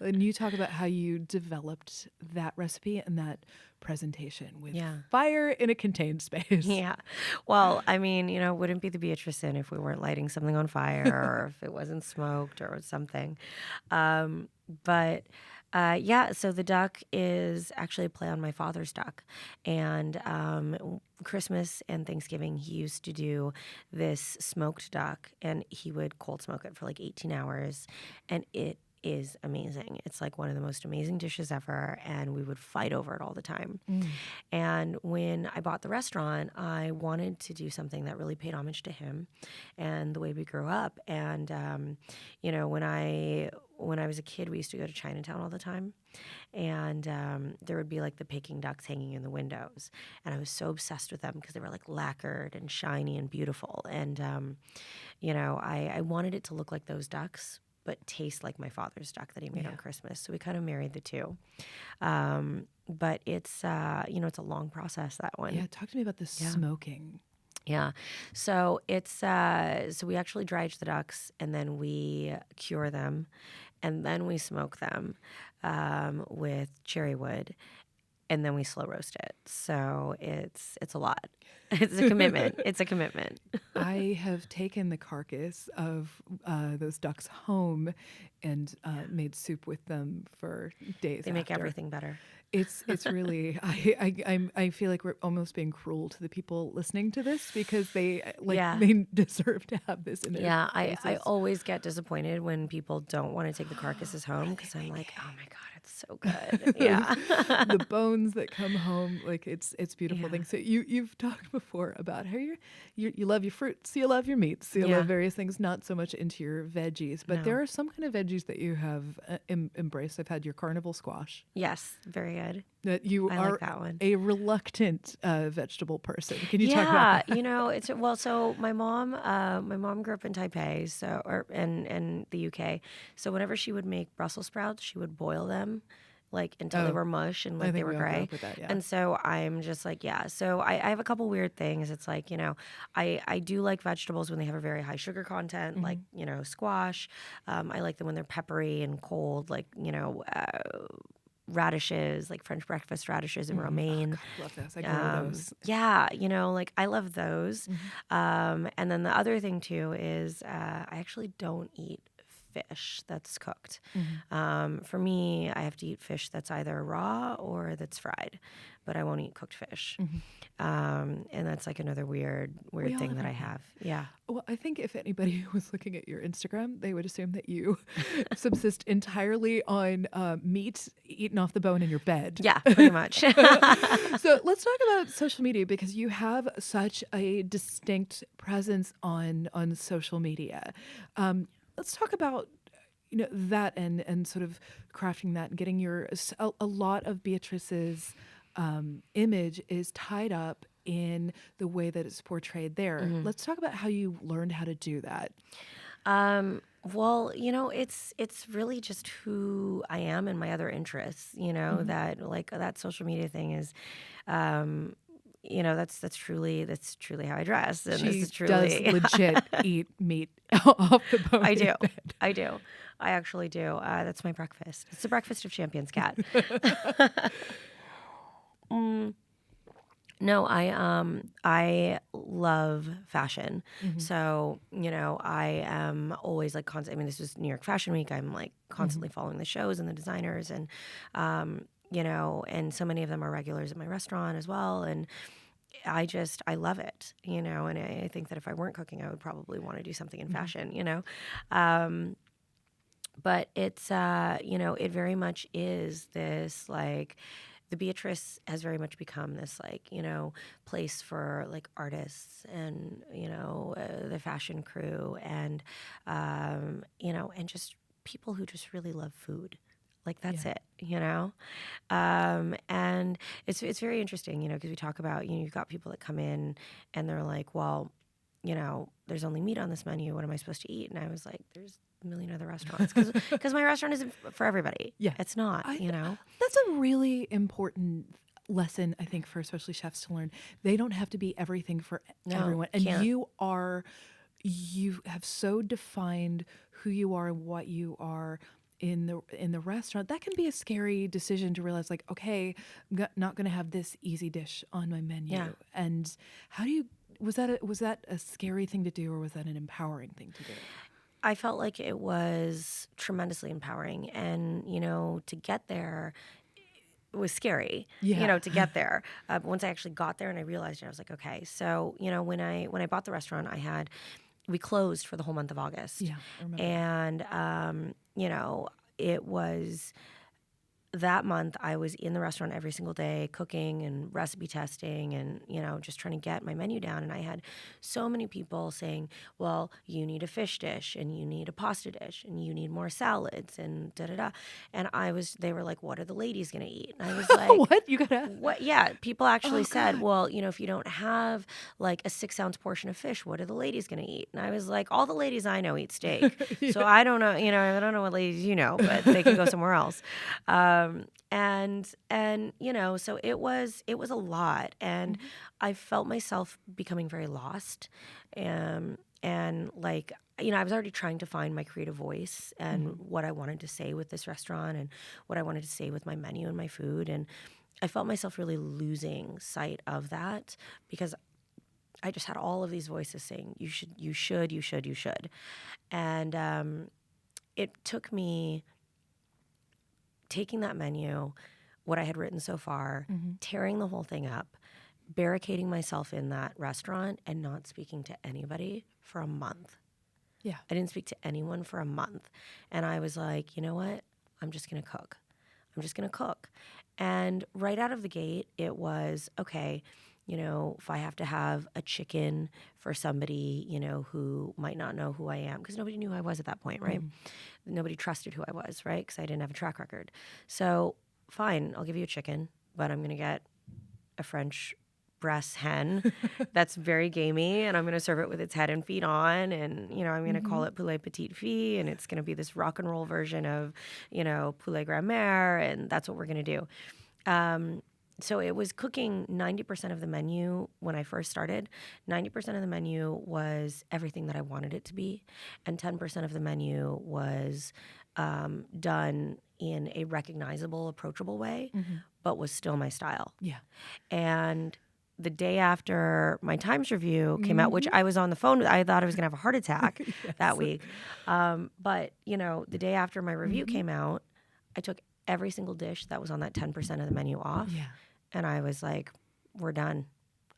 And you talk about how you developed that recipe and that presentation with fire in a contained space. Yeah. Well, I mean, wouldn't be the Beatrice Inn if we weren't lighting something on fire or if it wasn't smoked or something. So the duck is actually a play on my father's duck. And Christmas and Thanksgiving, he used to do this smoked duck, and he would cold smoke it for like 18 hours. And it is amazing. It's like one of the most amazing dishes ever, and we would fight over it all the time. And when I bought the restaurant, I wanted to do something that really paid homage to him and the way we grew up. And when I was a kid, we used to go to Chinatown all the time, and there would be like the Peking ducks hanging in the windows, and I was so obsessed with them because they were like lacquered and shiny and beautiful. And I wanted it to look like those ducks, but taste like my father's duck that he made on Christmas. So we kind of married the two. But it's it's a long process, that one. Yeah, talk to me about the smoking. Yeah. So it's so we actually dry age the ducks, and then we cure them, and then we smoke them with cherry wood, and then we slow roast it. So it's a lot. It's a commitment. It's a commitment. I have taken the carcass of those ducks home and made soup with them for days. They make everything better. It's really I feel like we're almost being cruel to the people listening to this because they they deserve to have this in their faces. I always get disappointed when people don't want to take the carcasses home because I'm like, oh my God, it's so good. Yeah. The bones that come home, like it's beautiful thing. So you've talked before about how you love your fruits, you love your meats, you love various things, not so much into your veggies, but there are some kind of veggies that you have embraced. I've had your carnival squash. Yes, very good. That you I are like that one. A reluctant vegetable person. Can you talk about that? So my mom grew up in Taipei, and the UK. So whenever she would make Brussels sprouts, she would boil them like until they were mush and like they were gray. And so I'm just like, So I have a couple weird things. It's like, I do like vegetables when they have a very high sugar content, like, squash. I like them when they're peppery and cold, like, radishes, like French breakfast radishes and romaine. Oh, God, love those. I grow those. Yeah, I love those. And then the other thing too is I actually don't eat fish that's cooked. For me, I have to eat fish that's either raw or that's fried, but I won't eat cooked fish. And that's like another weird thing that I have. Yeah. Well, I think if anybody was looking at your Instagram, they would assume that you subsist entirely on meat eaten off the bone in your bed. Yeah, pretty much. So let's talk about social media because you have such a distinct presence on social media. Let's talk about that and sort of crafting that and getting a lot of Beatrice's image is tied up in the way that it's portrayed there. Let's talk about how you learned how to do that. Well, it's really just who I am and my other interests, that like that social media thing is, that's truly how I dress. And this She is does truly, legit eat meat off the bone. I do. in bed. I do. I actually do. That's my breakfast. It's the breakfast of champions, Kat. No, I love fashion. So, I am always like constant. I mean, this was New York Fashion Week. I'm like constantly following the shows and the designers, and and so many of them are regulars at my restaurant as well. And I love it, and I think that if I weren't cooking, I would probably want to do something in fashion. But it's, it very much is this like, the Beatrice has very much become this like, place for like artists and, the fashion crew and, and just people who just really love food. Like that's it, and it's very interesting, because we talk about, you've got people that come in and they're like, well, there's only meat on this menu. What am I supposed to eat? And I was like, there's a million other restaurants because my restaurant isn't for everybody. Yeah. It's not, That's a really important lesson, I think, for especially chefs to learn. They don't have to be everything for everyone. And can't. you have so defined who you are and what you are in the restaurant. That can be a scary decision to realize, like, okay, I'm not going to have this easy dish on my menu. Yeah. And how do you, was that a scary thing to do, or was that an empowering thing to do? I felt like it was tremendously empowering, and to get there, it was scary. To get there. But once I actually got there and I realized it, I was like, okay. So when I bought the restaurant, we closed for the whole month of August. Yeah, I remember. And it was. That month, I was in the restaurant every single day, cooking and recipe testing and, just trying to get my menu down. And I had so many people saying, well, you need a fish dish and you need a pasta dish and you need more salads and da-da-da. And they were like, what are the ladies going to eat? And I was like, what? You gotta... What? Yeah, people actually said, God. well, if you don't have like a 6-ounce portion of fish, what are the ladies going to eat? And I was like, all the ladies I know eat steak. So I don't know, I don't know what ladies but they can go somewhere else. And so it was a lot, and I felt myself becoming very lost, and like, I was already trying to find my creative voice and what I wanted to say with this restaurant and what I wanted to say with my menu and my food, and I felt myself really losing sight of that because I just had all of these voices saying, you should. And it took me taking that menu, what I had written so far, tearing the whole thing up, barricading myself in that restaurant and not speaking to anybody for a month. Yeah. I didn't speak to anyone for a month. And I was like, you know what? I'm just going to cook. And right out of the gate, it was, okay, if I have to have a chicken for somebody, who might not know who I am, because nobody knew who I was at that point, right? Nobody trusted who I was, right? Because I didn't have a track record. So fine, I'll give you a chicken, but I'm going to get a French breast hen that's very gamey, and I'm going to serve it with its head and feet on, and, I'm going to call it poulet petite fille, and it's going to be this rock and roll version of, poulet grand-mère, and that's what we're going to do. So it was cooking 90% of the menu when I first started. 90% of the menu was everything that I wanted it to be, and 10% of the menu was done in a recognizable, approachable way, but was still my style. Yeah. And the day after my Times review came out, which I was on the phone with, I thought I was going to have a heart attack that week. But, the day after my review came out, I took every single dish that was on that 10% of the menu off. Yeah. And I was like, we're done.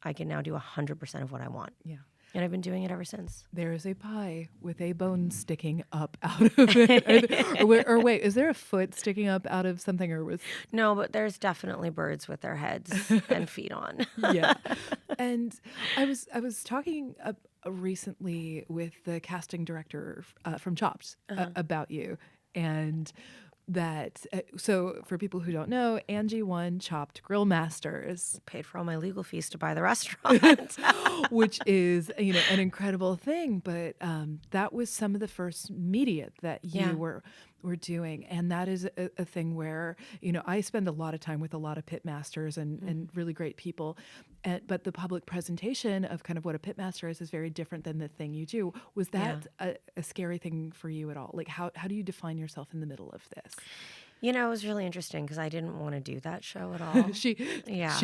I can now do 100% of what I want. Yeah. And I've been doing it ever since. There is a pie with a bone sticking up out of it. or wait, is there a foot sticking up out of something, or was... No, but there's definitely birds with their heads and feet on. Yeah. And I was talking recently with the casting director from Chopped about you, and that, so for people who don't know, Angie won Chopped Grill Masters, Paid for all my legal fees to buy the restaurant. which is, an incredible thing. But that was some of the first media that you were doing. And that is a thing where, I spend a lot of time with a lot of pit masters and really great people. But the public presentation of kind of what a pit master is very different than the thing you do. Was that a scary thing for you at all? Like, how do you define yourself in the middle of this? It was really interesting because I didn't want to do that show at all. She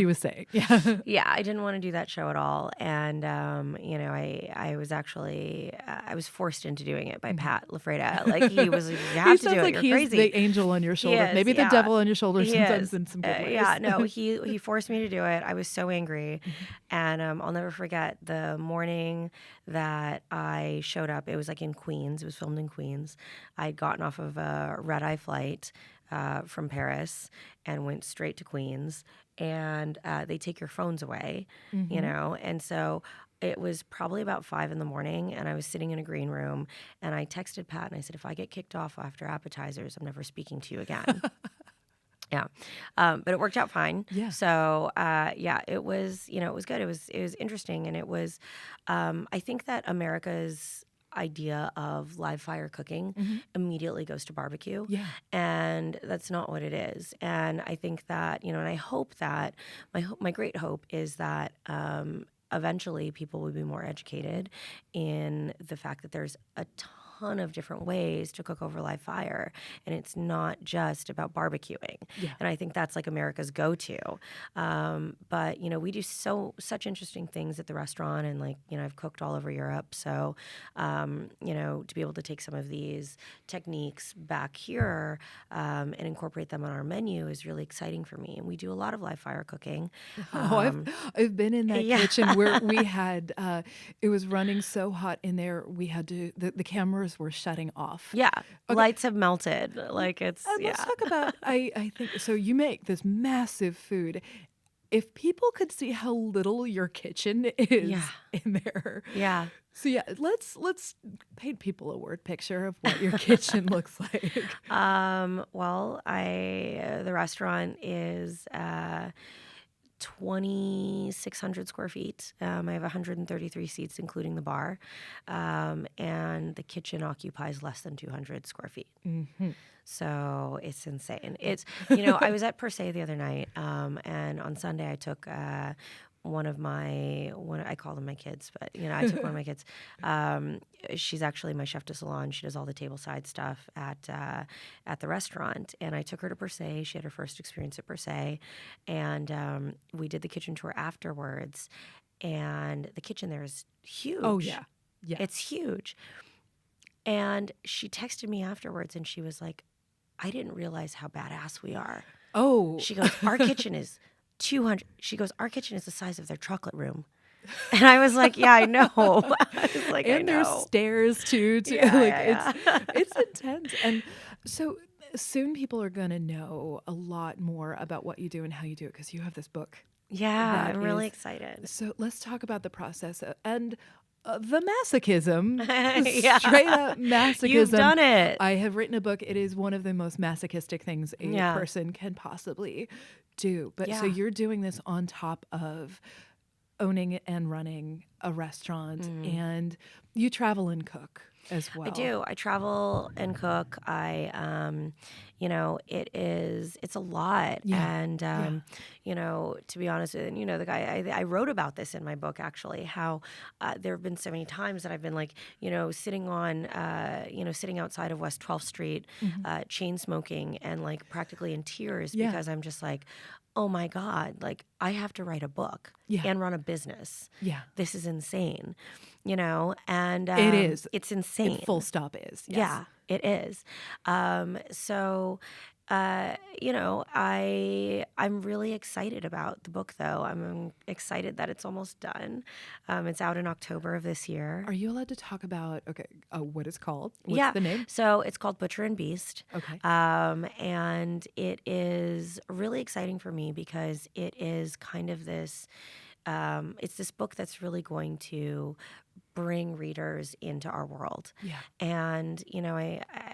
was saying, I didn't want to do that show at all. And, I was actually, I was forced into doing it by Pat LaFreda. Like, he was like, you have to do it, you're crazy. The angel on your shoulder, maybe the devil on your shoulder sometimes in some good ways. No, he forced me to do it. I was so angry. And I'll never forget the morning that I showed up. It was like in Queens. It was filmed in Queens. I'd gotten off of a red-eye flight from Paris and went straight to Queens, and they take your phones away, and so it was probably about 5 a.m, and I was sitting in a green room, and I texted Pat and I said, if I get kicked off after appetizers, I'm never speaking to you again. But it worked out fine. Yeah. So, it was, it was good. It was interesting. And it was, I think that America's idea of live fire cooking immediately goes to barbecue. Yeah. And that's not what it is. And I think that, and I hope that, my great hope is that, eventually people will be more educated in the fact that there's a ton of different ways to cook over live fire, and it's not just about barbecuing. Yeah. And I think that's like America's go-to. But we do such interesting things at the restaurant, and I've cooked all over Europe, so to be able to take some of these techniques back here and incorporate them on our menu is really exciting for me. And we do a lot of live fire cooking. I've been in that kitchen where we had it was running so hot in there, we had to the cameras were shutting off. Yeah. Okay. Lights have melted. Let's talk about, I think, so you make this massive food. If people could see how little your kitchen is in there. Yeah. So let's paint people a word picture of what your kitchen looks like. Well, the restaurant is 2,600 square feet. I have 133 seats, including the bar. And the kitchen occupies less than 200 square feet. Mm-hmm. So it's insane. It's, I was at Per Se the other night, and on Sunday I took I call them my kids, but I took one of my kids. She's actually my chef de salon. She does all the tableside stuff at the restaurant, and I took her to Per Se. She had her first experience at Per Se, and we did the kitchen tour afterwards. And the kitchen there is huge. Oh yeah, it's huge. And she texted me afterwards, and she was like, "I didn't realize how badass we are." Oh, she goes, "Our kitchen is 200." She goes, "Our kitchen is the size of their chocolate room." And I was like, "Yeah, I know." I was like, and there's stairs too. It's intense. And so soon people are going to know a lot more about what you do and how you do it, because you have this book. Yeah, I'm really excited. So let's talk about the process and the masochism. Straight up masochism. You've done it. I have written a book. It is one of the most masochistic things a person can possibly do. But so you're doing this on top of owning and running a restaurant, and you travel and cook as well. I do. I travel and cook. It's a lot. Yeah. And, to be honest with you, the guy, I wrote about this in my book, actually, how there have been so many times that I've been sitting outside of West 12th Street, chain smoking and practically in tears because I'm just like, oh my God, I have to write a book and run a business. Yeah. This is insane, and it is. It's insane. It full stop is. Yes. Yeah, it is. I'm really excited about the book, though. I'm excited that it's almost done. It's out in October of this year. Are you allowed to talk about, what it's called? What's the name? So it's called Butcher and Beast. Okay. And it is really exciting for me because it is kind of this, it's this book that's really going to bring readers into our world. Yeah. And,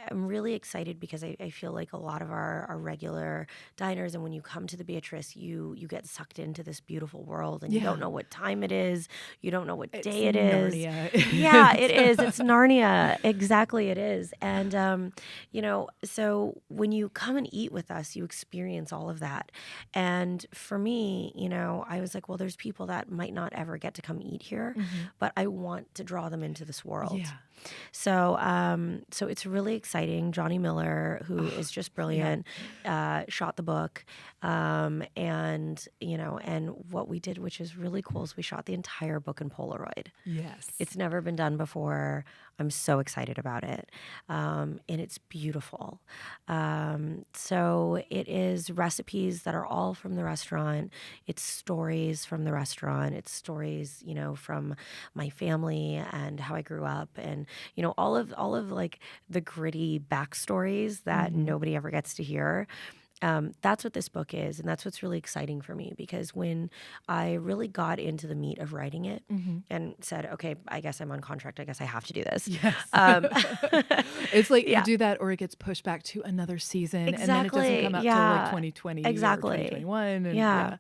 I'm really excited because I feel like a lot of our regular diners, and when you come to the Beatrice, you get sucked into this beautiful world, and you don't know what time it is. You don't know what day it is. Narnia. Yeah, it is. It's Narnia. Exactly, it is. And, so when you come and eat with us, you experience all of that. And for me, I was like, well, there's people that might not ever get to come eat here, but I want to draw them into this world. Yeah. So it's really exciting. Johnny Miller, who is just brilliant, shot the book, and what we did, which is really cool, is we shot the entire book in Polaroid. Yes, It's never been done before. I'm so excited about it, and it's beautiful. So it is recipes that are all from the restaurant. It's stories from the restaurant. It's stories, from my family and how I grew up, and all of like the gritty backstories that nobody ever gets to hear. That's what this book is, and that's what's really exciting for me, because when I really got into the meat of writing it and said, okay, I guess I'm on contract, I guess I have to do this. Yes. It's like you do that or it gets pushed back to another season, and then it doesn't come out till like 2020 or 2021. And,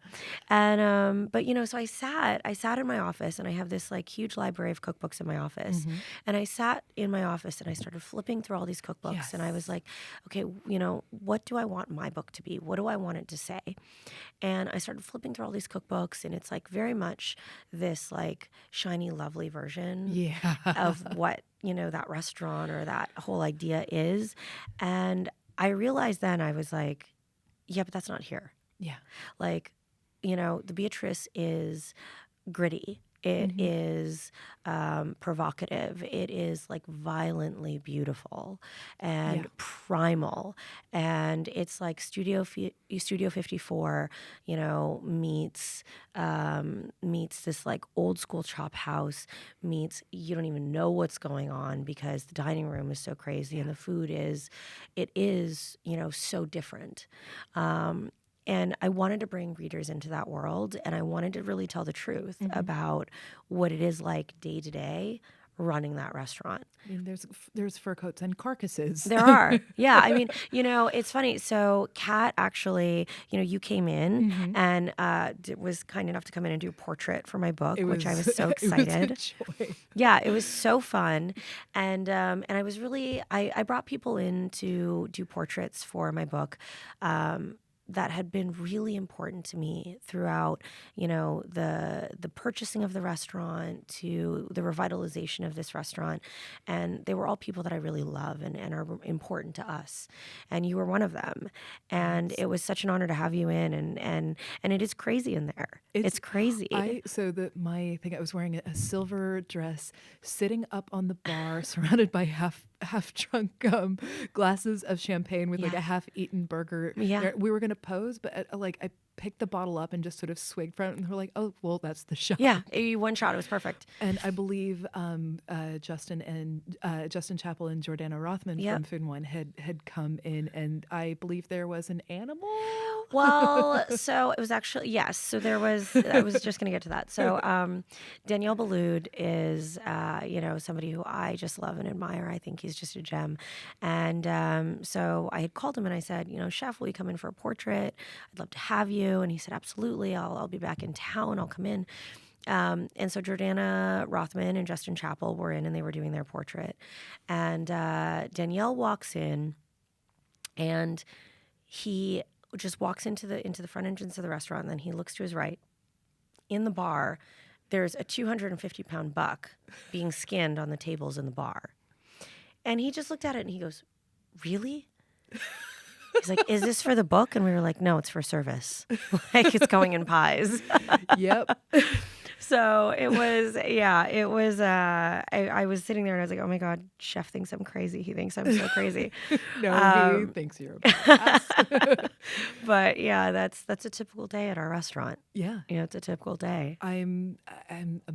And but so I sat in my office, and I have this like huge library of cookbooks in my office, and I sat in my office and I started flipping through all these cookbooks, and I was like, okay, what do I want my book to be? What do I want it to say? And I started flipping through all these cookbooks, and it's like very much this like shiny, lovely version of what, that restaurant or that whole idea is. And I realized then, I was like, yeah, but that's not here. Yeah. Like, the Beatrice is gritty. It is provocative. It is like violently beautiful and primal. And it's like Studio 54, meets this like old school chop house, meets you don't even know what's going on because the dining room is so crazy and the food is so different. And I wanted to bring readers into that world, and I wanted to really tell the truth about what it is like day to day running that restaurant. I mean, there's fur coats and carcasses. There are. Yeah. I mean, it's funny. So Kat actually, you came in and was kind enough to come in and do a portrait for my book, which I was so excited. It was a joy. Yeah, it was so fun. And I was really, I brought people in to do portraits for my book, that had been really important to me throughout, the purchasing of the restaurant to the revitalization of this restaurant. And they were all people that I really love and are important to us. And you were one of them. And it was such an honor to have you in. And it is crazy in there. It's crazy. I was wearing a silver dress, sitting up on the bar, surrounded by half drunk glasses of champagne with like a half-eaten burger. Yeah. We were gonna pose, but I picked the bottle up and just sort of swigged from it, and they're like, "Oh, well, that's the shot." Yeah, one shot. It was perfect. And I believe Justin Chapple and Jordana Rothman from Food and Wine had come in, and I believe there was an animal. Well, so it was actually, yes. So there was, I was just going to get to that. So Danielle Ballud is, somebody who I just love and admire. I think he's just a gem. And so I had called him and I said, Chef, will you come in for a portrait? I'd love to have you. And he said, absolutely. I'll be back in town. I'll come in. And so Jordana Rothman and Justin Chapple were in, and they were doing their portrait. And Danielle walks in, and he just walks into the front entrance of the restaurant, and then he looks to his right. In the bar, there's a 250-pound buck being skinned on the tables in the bar. And he just looked at it and he goes, really? He's like, is this for the book? And we were like, no, it's for service. Like, it's going in pies. Yep. So it was, I was sitting there and I was like, oh my God, Chef thinks I'm crazy. He thinks I'm so crazy. No, he thinks you're a badass. But yeah, that's a typical day at our restaurant. Yeah. It's a typical day. I'm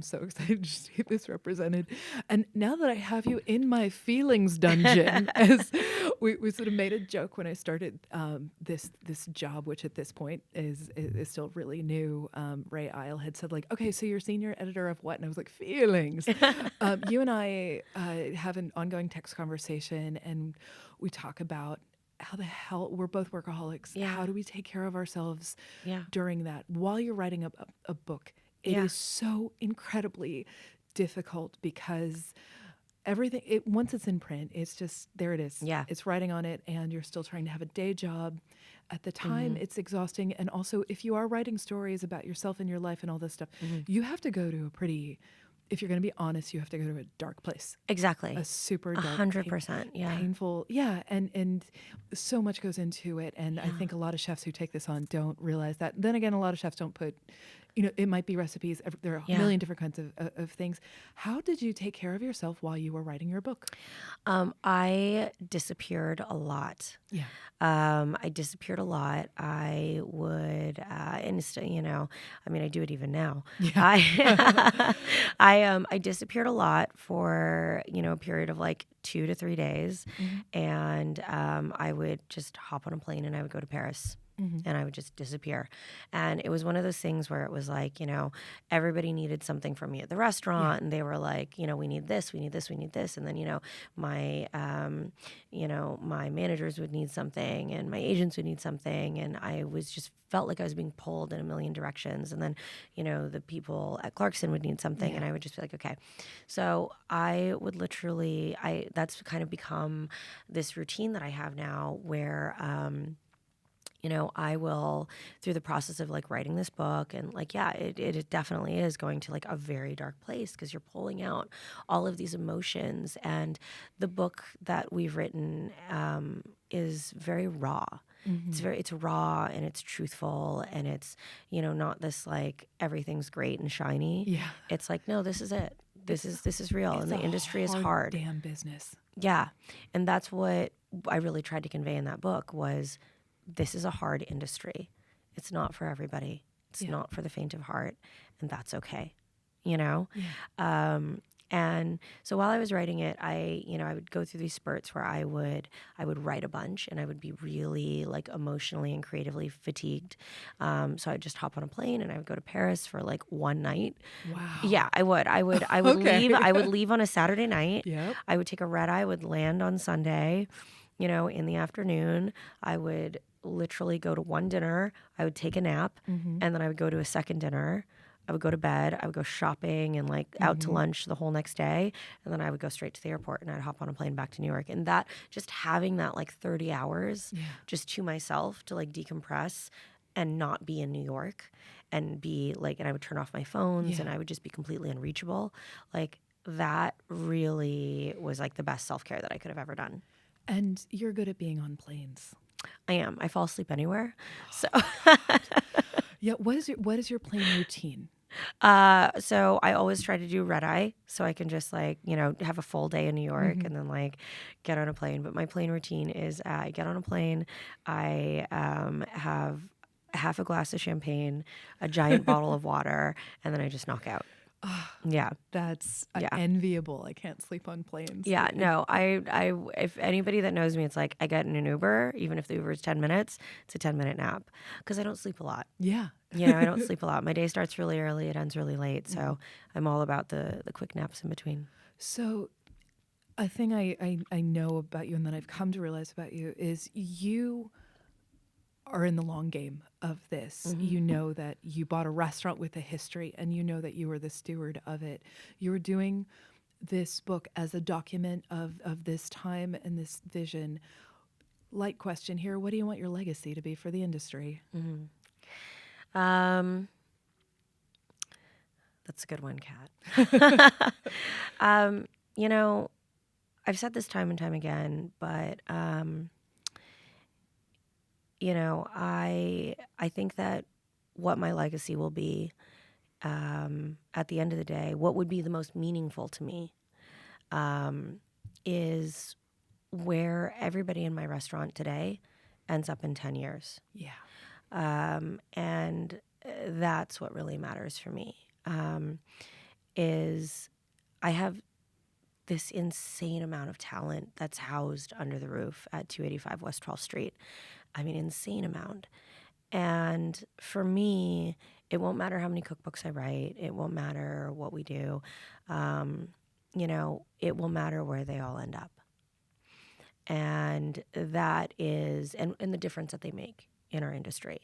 so excited to see this represented. And now that I have you in my feelings dungeon, as we sort of made a joke when I started this job, which at this point is still really new. Ray Isle had said, like, okay, so you're you're senior editor of what? And I was like, feelings. You and I have an ongoing text conversation, and we talk about how the hell we're both workaholics. Yeah. How do we take care of ourselves Yeah. during that? While you're writing a book, it Yeah. is so incredibly difficult because everything, once it's in print, it's just, there it is. Yeah. It's writing on it, and you're still trying to have a day job. At the time, it's exhausting. And also, if you are writing stories about yourself and your life and all this stuff, you have to go to a pretty, if you're going to be honest, you have to go to a dark place. Exactly. A super dark, 100%. Yeah. painful. Yeah. And so much goes into it. And I think a lot of chefs who take this on don't realize that. Then again, a lot of chefs don't put, it might be recipes. There are a million different kinds of things. How did you take care of yourself while you were writing your book? I disappeared a lot. Yeah. I disappeared a lot. I would, I do it even now. Yeah. I disappeared a lot for, a period of like 2 to 3 days. And I would just hop on a plane and I would go to Paris. And I would just disappear. And it was one of those things where it was like, everybody needed something from me at the restaurant. And they were like, we need this, we need this, we need this. And then, my managers would need something and my agents would need something. And I was just felt like I was being pulled in a million directions. And then, the people at Clarkson would need something. And I would just be like, okay. So I would literally, that's kind of become this routine that I have now where, I will, through the process of like writing this book and like, it definitely is going to like a very dark place because you're pulling out all of these emotions. And the book that we've written is very raw. It's raw and it's truthful and it's, not this like everything's great and shiny. Yeah. It's like, no, this is it. This is real. And the industry is hard. Damn business. Yeah. And that's what I really tried to convey in that book was this is a hard industry. It's not for everybody. It's not for the faint of heart. And that's okay. Yeah. And so while I was writing it, I would go through these spurts where I would write a bunch and I would be really like emotionally and creatively fatigued. So I'd just hop on a plane and I would go to Paris for like one night. Wow. Yeah, I would Okay. leave. I would leave on a Saturday night. Yep. I would take a red eye, would land on Sunday, in the afternoon. I would literally go to one dinner. I would take a nap and then I would go to a second dinner. I would go to bed. I would go shopping and like out to lunch the whole next day. And then I would go straight to the airport and I'd hop on a plane back to New York. And that just having that like 30 hours just to myself to like decompress and not be in New York and be like, and I would turn off my phones and I would just be completely unreachable. Like that really was like the best self-care that I could have ever done. And you're good at being on planes. I am. I fall asleep anywhere. So Yeah. What is your plane routine? so I always try to do red eye so I can just like, have a full day in New York and then like get on a plane. But my plane routine is I get on a plane, I have half a glass of champagne, a giant bottle of water, and then I just knock out. Yeah. That's enviable. I can't sleep on planes. Yeah, no, I if anybody that knows me, it's like I get in an Uber, even if the Uber is 10 minutes, it's a 10-minute nap because I don't sleep a lot. Yeah. I don't sleep a lot. My day starts really early, it ends really late. So I'm all about the quick naps in between. So a thing I know about you and that I've come to realize about you is you are in the long game of this. You know that you bought a restaurant with a history and you know that you were the steward of it. You were doing this book as a document of this time and this vision. Light question here. What do you want your legacy to be for the industry? That's a good one, Kat. I've said this time and time again, but I think that what my legacy will be at the end of the day, what would be the most meaningful to me is where everybody in my restaurant today ends up in 10 years. Yeah. And that's what really matters for me, is I have this insane amount of talent that's housed under the roof at 285 West 12th Street. I mean, insane amount. And for me, it won't matter how many cookbooks I write. It won't matter what we do. It will matter where they all end up. And that is, and the difference that they make in our industry.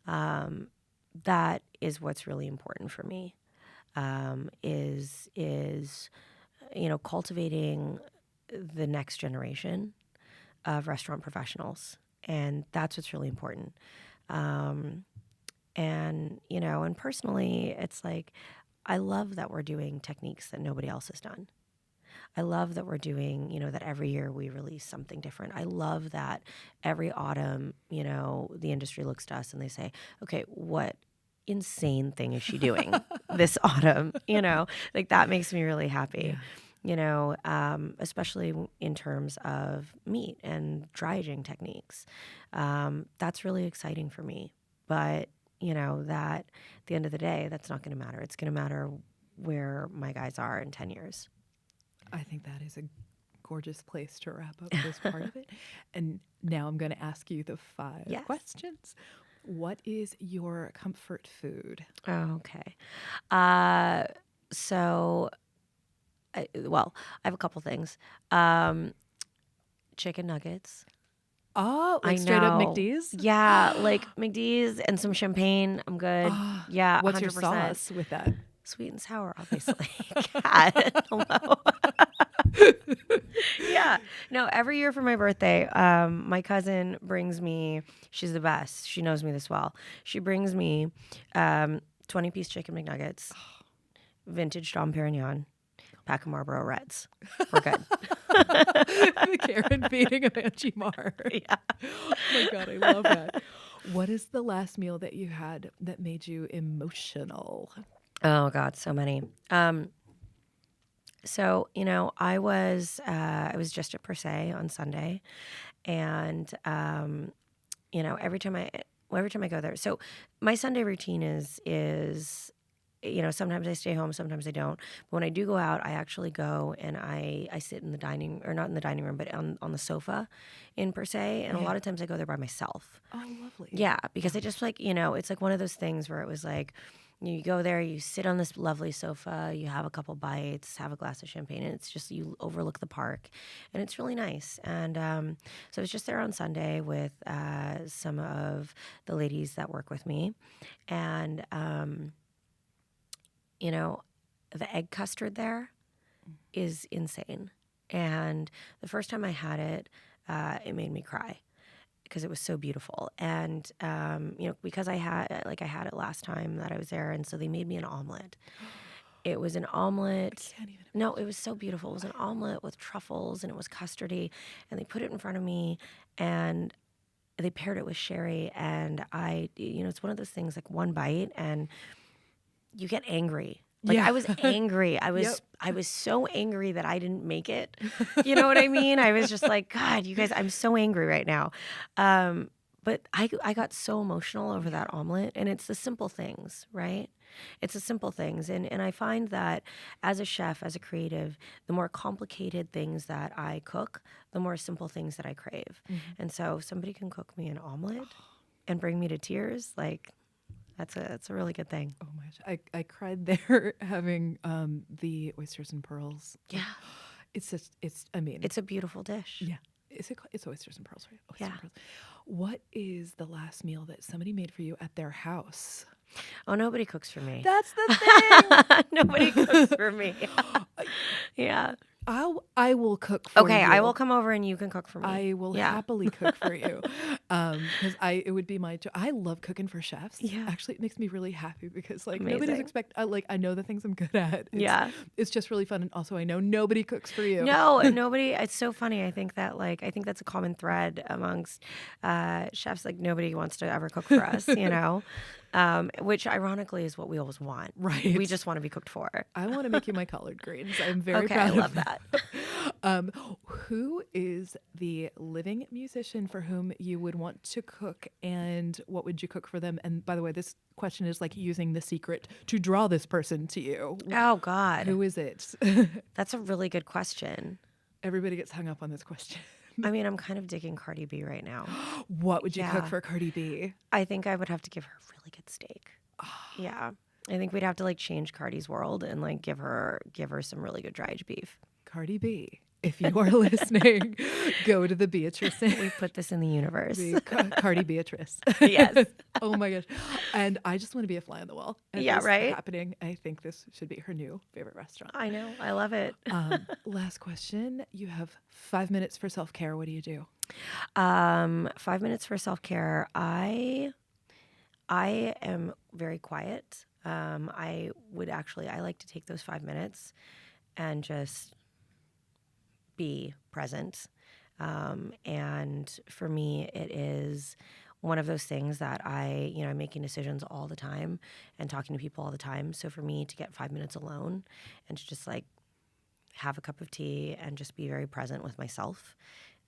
That is what's really important for me, is cultivating the next generation of restaurant professionals. And that's what's really important. And personally, it's like, I love that we're doing techniques that nobody else has done. I love that we're doing, that every year we release something different. I love that every autumn, the industry looks to us and they say, okay, what insane thing is she doing this autumn? Like that makes me really happy. Especially in terms of meat and dry aging techniques. That's really exciting for me. But, that at the end of the day, that's not going to matter. It's going to matter where my guys are in 10 years. I think that is a gorgeous place to wrap up this part of it. And now I'm going to ask you the 5 questions. What is your comfort food? Okay. So... I have a couple things. Chicken nuggets. Oh, like straight up McD's? Yeah, like McD's and some champagne. I'm good. Yeah, What's 100%. your sauce with that? Sweet and sour, obviously. Kat, hello. Yeah. No, every year for my birthday, my cousin brings me, she's the best. She knows me this well. She brings me 20-piece chicken McNuggets, vintage Dom Perignon, pack of Marlboro Reds. We're good. The Karen feeding of Angie Mar. Yeah. Oh my God, I love that. What is the last meal that you had that made you emotional? Oh God, so many. So I was just at Per Se on Sunday, and every time I go there. So my Sunday routine is sometimes I stay home, sometimes I don't. But when I do go out, I actually go and I sit in the dining, or not in the dining room, but on the sofa in Per Se. And a lot of times I go there by myself. Oh, lovely. Yeah, because I just like, it's like one of those things where it was like, you go there, you sit on this lovely sofa, you have a couple bites, have a glass of champagne, and it's just, you overlook the park, and it's really nice. And so I was just there on Sunday with some of the ladies that work with me, and the egg custard there is insane. And the first time I had it, it made me cry because it was so beautiful. And, because I had it last time that I was there. And so they made me an omelet. It was an omelet. No, it was so beautiful. It was an omelet with truffles, and it was custardy. And they put it in front of me, and they paired it with sherry. And it's one of those things, like one bite and you get angry. Like I was angry. I was so angry that I didn't make it. You know what I mean? I was just like, God, you guys, I'm so angry right now. But I got so emotional over that omelet, and it's the simple things, right? It's the simple things. And I find that as a chef, as a creative, the more complicated things that I cook, the more simple things that I crave. Mm-hmm. And so if somebody can cook me an omelet and bring me to tears, like, that's a really good thing. Oh my gosh. I cried there having the oysters and pearls. Yeah. It's a beautiful dish. Yeah. It's oysters and pearls, right? Oysters and pearls. What is the last meal that somebody made for you at their house? Oh, nobody cooks for me. That's the thing. Nobody cooks for me. Yeah. I will cook for you. Okay, I will come over and you can cook for me. I will happily cook for you. Because it would be my job. I love cooking for chefs. Yeah. Actually, it makes me really happy because nobody's I know the things I'm good at. It's just really fun. And also I know nobody cooks for you. No, nobody. It's so funny. I think that's a common thread amongst chefs. Like nobody wants to ever cook for us, which ironically is what we always want. Right. We just want to be cooked for. I want to make you my collard greens. I'm very proud of I love that. Who is the living musician for whom you would want to cook, and what would you cook for them? And by the way, this question is like using The Secret to draw this person to you. Oh, God. Who is it? That's a really good question. Everybody gets hung up on this question. I mean, I'm kind of digging Cardi B right now. What would you cook Yeah. for Cardi B? I think I would have to give her a really good steak. Yeah. I think we'd have to like change Cardi's world and like give her some really good dry aged beef. Cardi B, if you are listening, go to the Beatrice Inn. We put this in the universe. Cardi Beatrice. Yes. Oh my gosh. And I just want to be a fly on the wall. And Yeah, this right? happening. I think this should be her new favorite restaurant. I know. I love it. Last question. You have 5 minutes for self-care. What do you do? 5 minutes for self-care. I am very quiet. I like to take those 5 minutes and just be present. And for me, it is one of those things that I'm making decisions all the time and talking to people all the time. So for me to get 5 minutes alone and to just like have a cup of tea and just be very present with myself,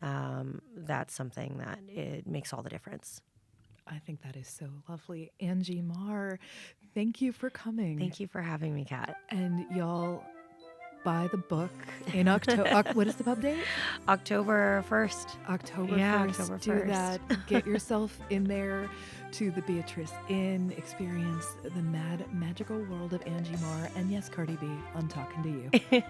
that's something that it makes all the difference. I think that is so lovely. Angie Mar, thank you for coming. Thank you for having me, Kat. And y'all buy the book in October. What is the pub date? October 1st. October 1st. Yeah, October Do 1st. that. Get yourself in there to the Beatrice Inn. Experience the magical world of Angie Mar. And yes, Cardi B, I'm talking to you.